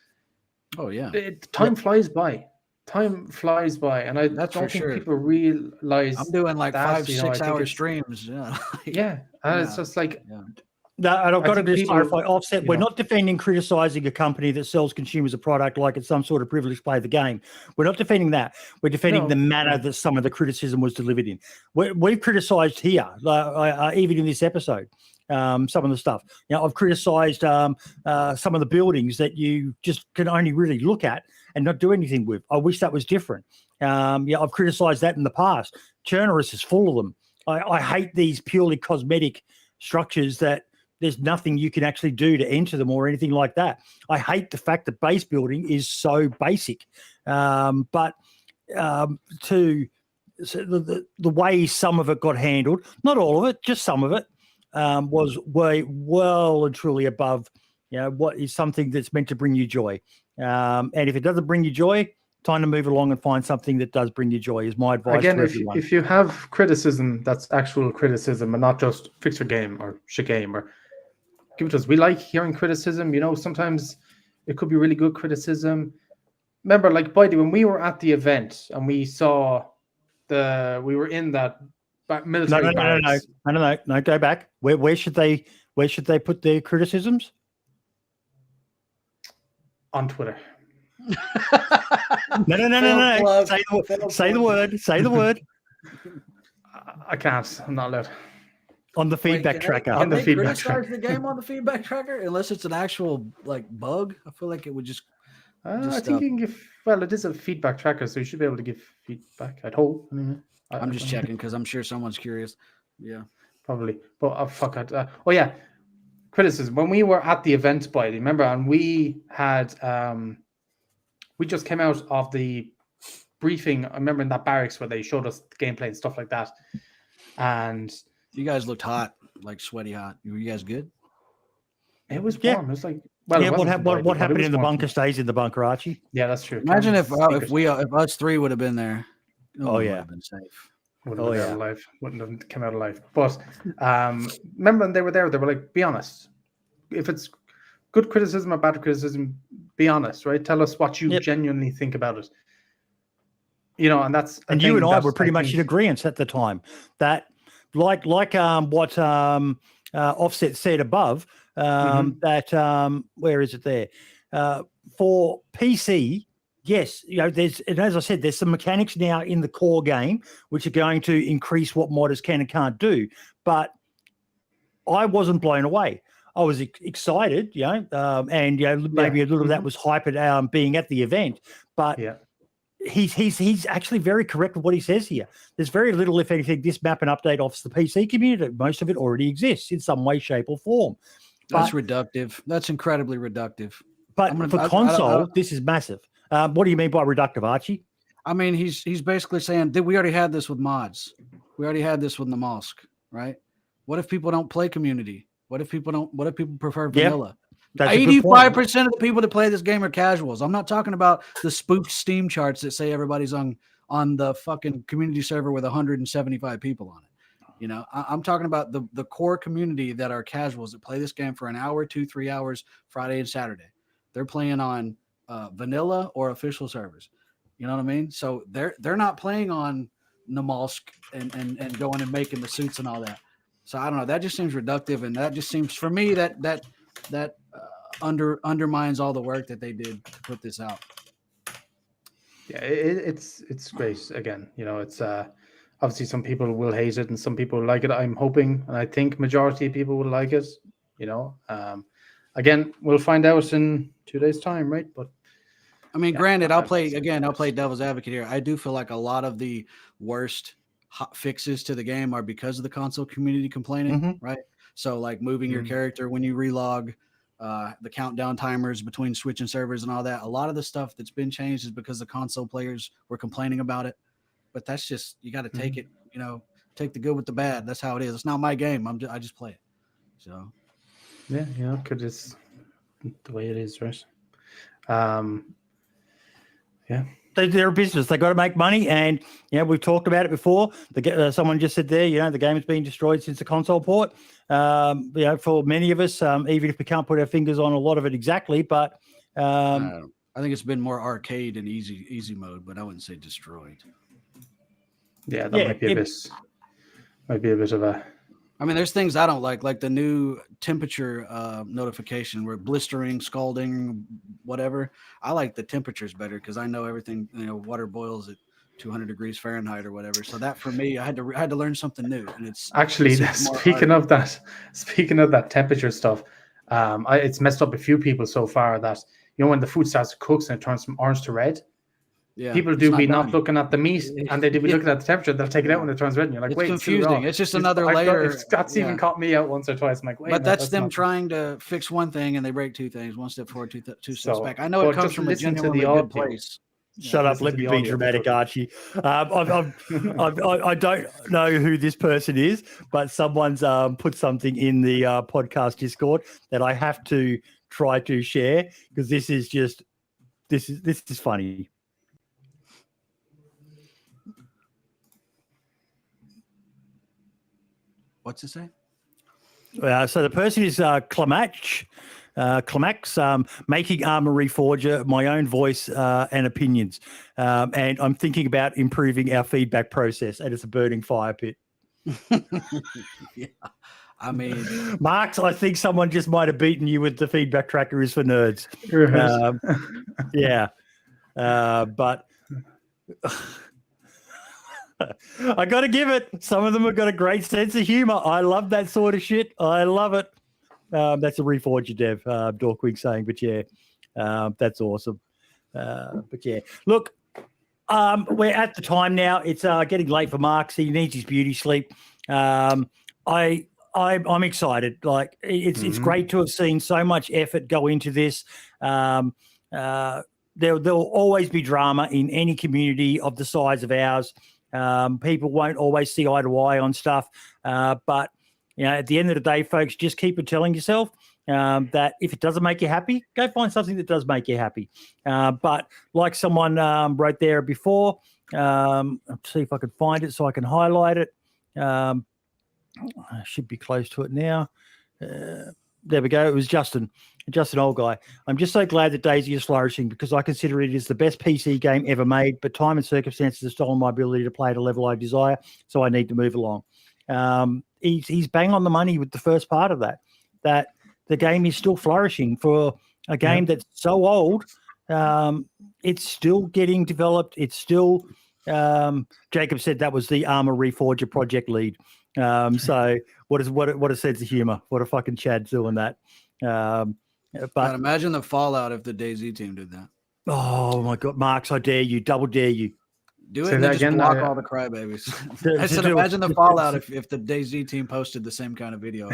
Oh yeah, time flies by. Time flies by, and I don't think people realize. I'm doing like 5-6 hour streams. It's just like. No, and I've got to just clarify, Offset, we're not defending criticizing a company that sells consumers a product like it's some sort of privilege to play the game. We're not defending that. We're defending the manner that some of the criticism was delivered in. We've criticized here, even in this episode, some of the stuff. I've criticized some of the buildings that you just can only really look at and not do anything with. I wish that was different. I've criticized that in the past. Chernerus is full of them. I hate these purely cosmetic structures that there's nothing you can actually do to enter them or anything like that. I hate the fact that base building is so basic. But the way some of it got handled, not all of it, just some of it, was way well and truly above what is something that's meant to bring you joy. And if it doesn't bring you joy, time to move along and find something that does bring you joy is my advice to everyone. If you have criticism, that's actual criticism and not just fix your game or shit game or give it to us. We like hearing criticism. Sometimes it could be really good criticism. Remember, like, by the way, when we were at the event and we saw we were in that military barracks. No, go back. Where should they put their criticisms? On Twitter. No. Say the word. I can't. I'm not allowed. On the feedback tracker. On the feedback tracker. The game on the feedback tracker, unless it's an actual bug. I feel like it would just. I think you can give. Well, it is a feedback tracker, so you should be able to give feedback. I'd hope. I'm just checking because I'm sure someone's curious. Yeah, probably. But fuck it. Criticism. When we were at the event, remember, and we had we just came out of the briefing. I remember in that barracks where they showed us the gameplay and stuff like that. And you guys looked hot, like sweaty hot. Were you guys good? It was warm. It was like, well, yeah. What happened in the bunker stays in the bunker, Archie. Yeah, that's true. Imagine if us three would have been there. Oh yeah, would have been safe. Wouldn't have alive. Wouldn't have come out alive. But remember when they were there, they were like, be honest. If it's good criticism or bad criticism, be honest, right? Tell us what you genuinely think about it. You know, and that's you and I were pretty much in agreement at the time that, like what Offset said above, that where is it there? For PC, yes, you know, and as I said, there's some mechanics now in the core game which are going to increase what modders can and can't do. But I wasn't blown away. I was excited, you know, and maybe a little of that was hype at being at the event. But he's actually very correct with what he says here. There's very little, if anything, this map and update offers the PC community. Most of it already exists in some way, shape, or form. That's reductive. That's incredibly reductive. But for console, this is massive. What do you mean by reductive, Archie? I mean, he's basically saying that we already had this with mods. We already had this with the mosque, right? What if people don't play community? What if people prefer vanilla? 85% of the people that play this game are casuals. I'm not talking about the spooked Steam charts that say everybody's on the fucking community server with 175 people on it. You know, I'm talking about the core community that are casuals that play this game for an hour, 2-3 hours, Friday and Saturday. They're playing on vanilla or official servers. You know what I mean? So they're not playing on Namalsk and going and making the suits and all that. So I don't know. That just seems reductive, and that just seems for me that undermines all the work that they did to put this out. Yeah, it's great. Again, you know, it's obviously some people will hate it and some people like it. I'm hoping, and I think majority of people will like it. You know, again, we'll find out in 2 days' time, right? But I mean, granted, I'll play devil's advocate here. I do feel like a lot of the worst hot fixes to the game are because of the console community complaining, right? So like moving your character when you relog, the countdown timers between switching servers and all that. A lot of the stuff that's been changed is because the console players were complaining about it. But that's just, you got to take it, you know, take the good with the bad. That's how it is. It's not my game. I just play it. So yeah, because it's the way it is, right? Yeah. They're a business. They got to make money, and we've talked about it before. Someone just said there, the game has been destroyed since the console port. For many of us, even if we can't put our fingers on a lot of it exactly, but I think it's been more arcade and easy mode, but I wouldn't say destroyed. Yeah, that might be a bit of a. I mean, there's things I don't like the new temperature notification where blistering, scalding, whatever. I like the temperatures better because I know everything. Water boils at 200 degrees Fahrenheit or whatever. So that for me, I had to learn something new. And it's actually speaking of that temperature stuff, it's messed up a few people so far that when the food starts to cook and it turns from orange to red. Yeah, people do be not looking at the meat, and they do be looking at the temperature. They'll take it out when it turns red, and you're like, "Wait, it's confusing." It's just another layer. That's even caught me out once or twice. I'm like, "Wait," but that's them trying to fix one thing, and they break two things: one step forward, two steps back. I know it comes from a genuinely good place. Shut up! Let me be dramatic, Archie. I don't know who this person is, but someone's put something in the podcast Discord that I have to try to share because this is funny. What's it say? So the person is Clamax, making Armor Reforger, my own voice and opinions. And I'm thinking about improving our feedback process, and it's a burning fire pit. Yeah. I mean, Marks, I think someone just might have beaten you with the feedback tracker is for nerds. Yeah. But I got to give it. Some of them have got a great sense of humor. I love that sort of shit. I love it. That's a Reforger dev, Dorkwing saying, but yeah, that's awesome. But yeah, look, we're at the time now. It's getting late for Marks. He needs his beauty sleep. I'm excited. Like it's great to have seen so much effort go into this. there'll always be drama in any community of the size of ours. People won't always see eye to eye on stuff, but at the end of the day, folks, just keep telling yourself that if it doesn't make you happy, go find something that does make you happy. But like someone wrote there before, let's see if I can find it so I can highlight it. I should be close to it now. There we go. It was Justin Old Guy. I'm just so glad that DayZ is flourishing because I consider it is the best PC game ever made, but time and circumstances have stolen my ability to play at a level I desire, so I need to move along. He's bang on the money with the first part of that the game is still flourishing for a game that's so old. It's still getting developed. It's still Jacob said that was the Armor Reforger project lead. So what a sense of humor. What a fucking Chad doing that. But God, imagine the fallout if the DayZ team did that. Oh my God, Marks, I dare you, double dare you. Do it and then just block all the crybabies. I said, imagine the fallout if the DayZ team posted the same kind of video.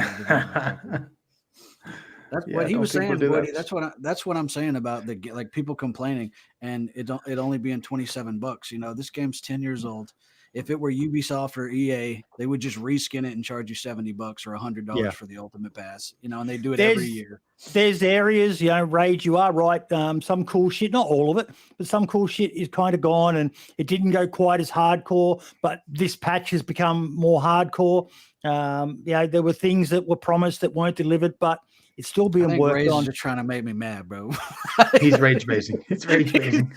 That's what he was saying, Woody. That's what I'm saying about the people complaining and it only being $27. This game's 10 years old. If it were Ubisoft or EA, they would just reskin it and charge you $70 or $100 for the Ultimate Pass. And they do it every year. There's areas, Rage, you are right. Some cool shit, not all of it, but some cool shit is kind of gone and it didn't go quite as hardcore, but this patch has become more hardcore. There were things that were promised that weren't delivered, but it's still being worked Rage on. Just trying to make me mad, bro. He's rage baiting. It's rage baiting.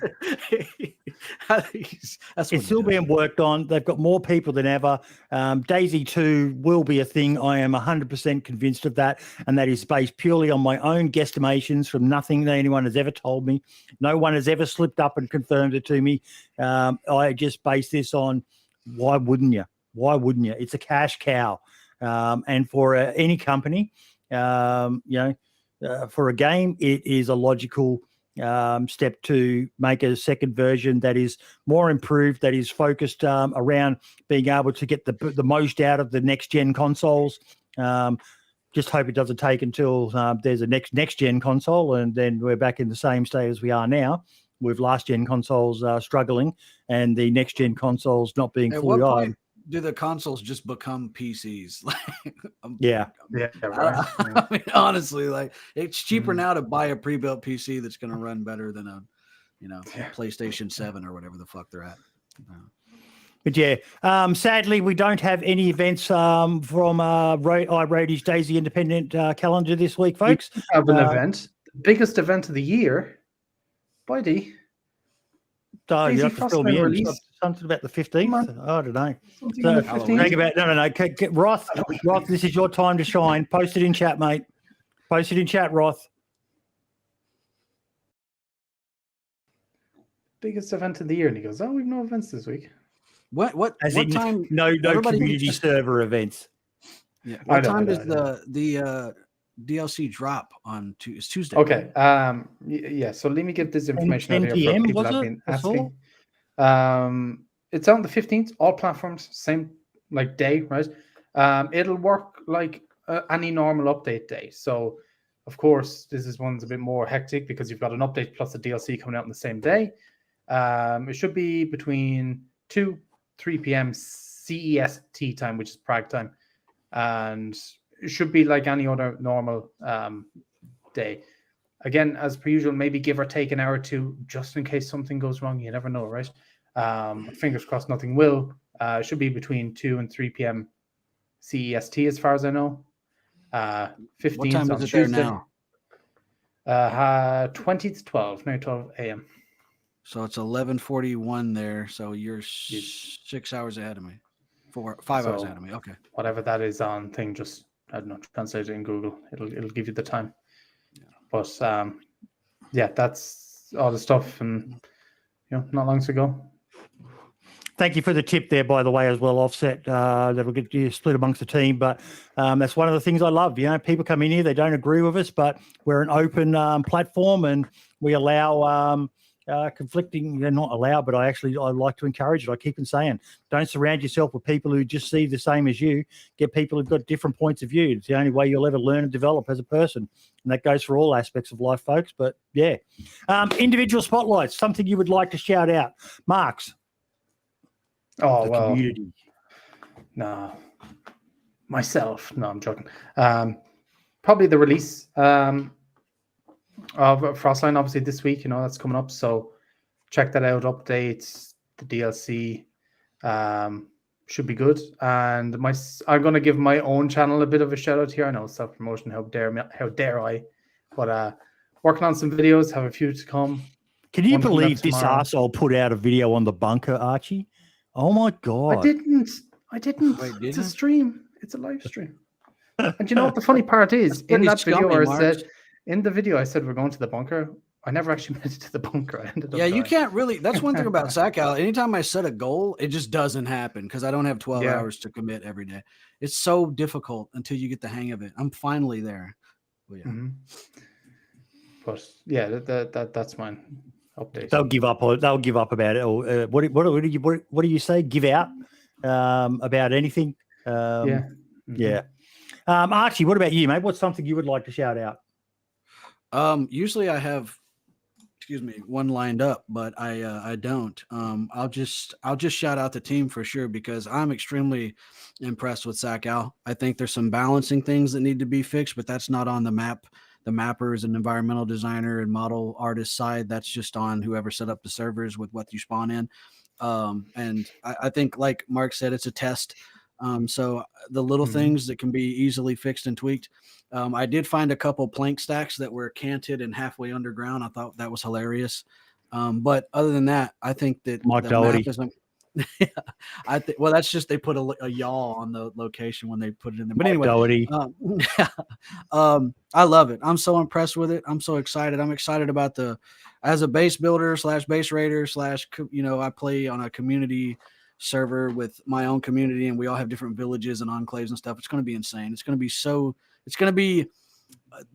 It's still being worked on. They've got more people than ever. DayZ 2 will be a thing. I am 100% convinced of that. And that is based purely on my own guesstimations from nothing that anyone has ever told me. No one has ever slipped up and confirmed it to me. I just base this on why wouldn't you? Why wouldn't you? It's a cash cow. And for any company, for a game, it is a logical step to make a second version that is more improved, that is focused around being able to get the most out of the next gen consoles. Just hope it doesn't take until there's a next gen console, and then we're back in the same state as we are now, with last gen consoles struggling and the next gen consoles not being fully on. Do the consoles just become PCs? Yeah. Right. I mean, honestly, it's cheaper now to buy a pre-built PC that's going to run better than a PlayStation 7 or whatever the fuck they're at. But sadly, we don't have any events from iRoadie's DayZ Independent calendar this week, folks. We have an event, the biggest event of the year. Buddy. You have to fill me in. Something about the 15th. I don't know. Roth, this is your time to shine. Post it in chat, mate. Post it in chat, Roth. Biggest event of the year. And he goes, we've no events this week. What time? No community server events. Yeah. What time does the DLC drop on it's Tuesday? Okay. So let me get this information 10 out here for PM, people that have been asking. It's on the 15th, all platforms, same day, right? It'll work like any normal update day. So, of course, this one's a bit more hectic because you've got an update plus a DLC coming out on the same day. It should be between 3 p.m. CEST time, which is Prague time, and it should be like any other normal day. Again, as per usual, maybe give or take an hour or two, just in case something goes wrong. You never know, right? Fingers crossed nothing will. It should be between 2 and 3 p.m. CEST, as far as I know. 15th what time on is it Tuesday. There now? 20 to 12, now 12 a.m. So it's 11:41 there. So you're 6 hours ahead of me. 5 hours ahead of me. Okay. Whatever that is on thing, just I don't know, translate it in Google. It'll give you the time. Yeah. But that's all the stuff, and not long to go. Thank you for the tip there, by the way, as well, Offset. That'll get you split amongst the team. But that's one of the things I love. People come in here, they don't agree with us, but we're an open platform, and we allow conflicting. They're not allowed, but I like to encourage it. I keep on saying, don't surround yourself with people who just see the same as you. Get people who've got different points of view. It's the only way you'll ever learn and develop as a person. And that goes for all aspects of life, folks. But yeah, individual spotlights, something you would like to shout out. Marks. Oh, the community. No. Myself. No, I'm joking. Probably the release of Frostline, obviously, this week. That's coming up. So check that out. Updates, the DLC should be good. And I'm going to give my own channel a bit of a shout out here. I know self-promotion, how dare I? But working on some videos, have a few to come. Can you believe this arsehole put out a video on the bunker, Archie? Oh my God. I didn't. Wait, it's a stream. It's a live stream. And you know what the funny part is? In that video, I said we're going to the bunker. I never actually made it to the bunker. I ended up dying. You can't really. That's one thing about Sakhal. Anytime I set a goal, it just doesn't happen because I don't have 12 hours to commit every day. It's so difficult until you get the hang of it. I'm finally there. Well, But yeah, that's mine. Update. They'll give up about it. Or what do you say? Give out about anything? Yeah. Archie, what about you, mate? What's something you would like to shout out? Usually I have, one lined up, but I don't. I'll just shout out the team for sure because I'm extremely impressed with Sakhal. I think there's some balancing things that need to be fixed, but that's not on the mappers and environmental designer and model artist side. That's just on whoever set up the servers with what you spawn in. And I think, like Mark said, it's a test. So the little things that can be easily fixed and tweaked. I did find a couple plank stacks that were canted and halfway underground. I thought that was hilarious. But other than that, I think that Mark Doherty. Well, that's just they put a yaw on the location when they put it in there. But Mark anyway, I love it. I'm so impressed with it. I'm so excited. I'm excited about as a base builder / base raider / I play on a community server with my own community, and we all have different villages and enclaves and stuff. It's going to be insane. It's going to be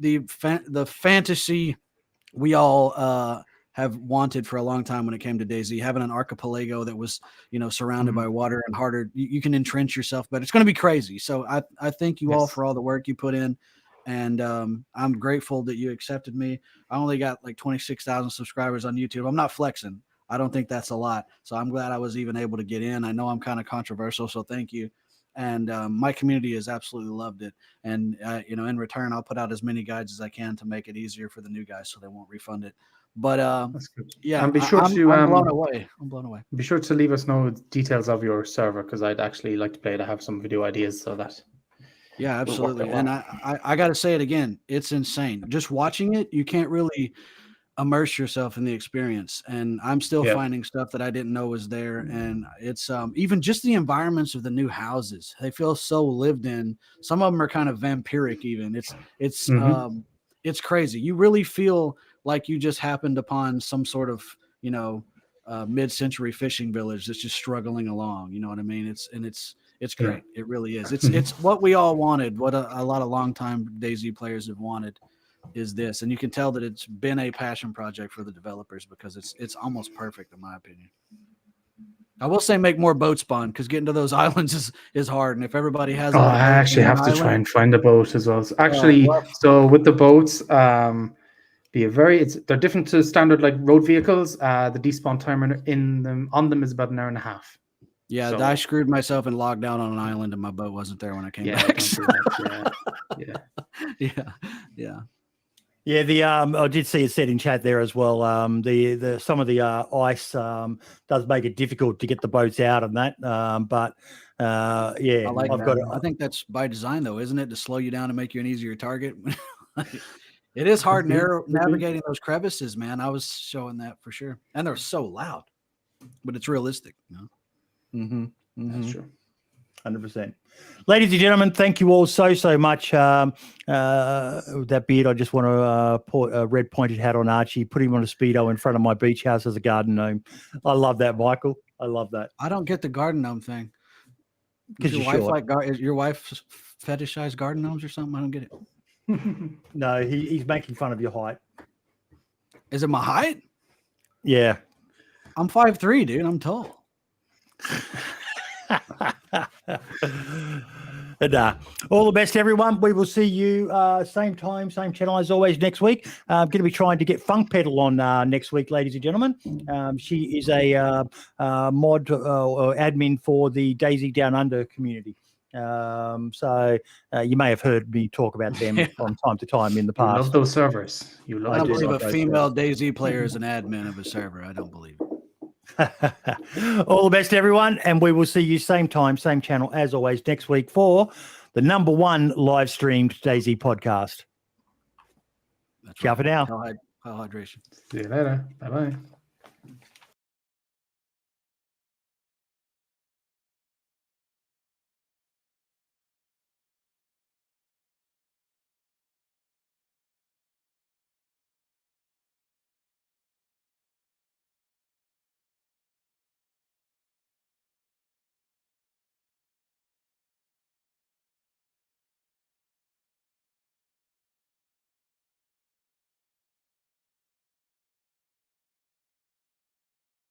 the fantasy we all have wanted for a long time when it came to DayZ, having an archipelago that was, surrounded by water and harder. You can entrench yourself, but it's going to be crazy. So I thank you all for all the work you put in. And I'm grateful that you accepted me. I only got like 26,000 subscribers on YouTube. I'm not flexing. I don't think that's a lot. So I'm glad I was even able to get in. I know I'm kind of controversial, so thank you. And my community has absolutely loved it. And, in return, I'll put out as many guides as I can to make it easier for the new guys so they won't refund it. But that's good. Yeah, and be sure I'm blown away. I'm blown away. Be sure to leave us know details of your server because I'd actually like to play it. I have some video ideas so that. Yeah, absolutely. And I got to say it again. It's insane. Just watching it, you can't really immerse yourself in the experience. And I'm still finding stuff that I didn't know was there. And it's even just the environments of the new houses. They feel so lived in. Some of them are kind of vampiric even. It's crazy. You really feel like you just happened upon some sort of, mid-century fishing village that's just struggling along. You know what I mean? It's great. It really is. It's what we all wanted. What a lot of longtime DayZ players have wanted is this, and you can tell that it's been a passion project for the developers because it's almost perfect in my opinion. I will say make more boat spawn because getting to those islands is hard, and if everybody has, I actually have to try and find a boat as well. So with the boats, they're different to standard like road vehicles. The despawn timer on them is about an hour and a half. Yeah, so, I screwed myself and logged down on an island, and my boat wasn't there when I came back. Yeah. I did see it said in chat there as well. The some of the ice does make it difficult to get the boats out and that. But I like that. I think that's by design, though, isn't it, to slow you down and make you an easier target? It is hard navigating those crevices, man. I was showing that for sure, and they're so loud, but it's realistic. That's true. 100%. Ladies and gentlemen, thank you all so much. With that beard, I just want to put a red pointed hat on Archie, put him on a Speedo in front of my beach house as a garden gnome. I love that, Michael. I love that. I don't get the garden gnome thing. Because your wife fetishize garden gnomes or something? I don't get it. No, he's making fun of your height. Is it my height? Yeah. I'm 5'3", dude. I'm tall. And, all the best, everyone. We will see you same time, same channel as always next week. I'm going to be trying to get Funk Pedal on next week, ladies and gentlemen. She is a mod or admin for the DayZ Down Under community. So you may have heard me talk about them from time to time in the You past. love those servers. You love I don't those believe a servers. female DayZ player is an admin of a server. I don't believe it. All the best, everyone, and we will see you same time, same channel as always next week for the #1 live streamed DayZ podcast. That's Ciao right. for now. Hell hydration. See you later. Bye bye.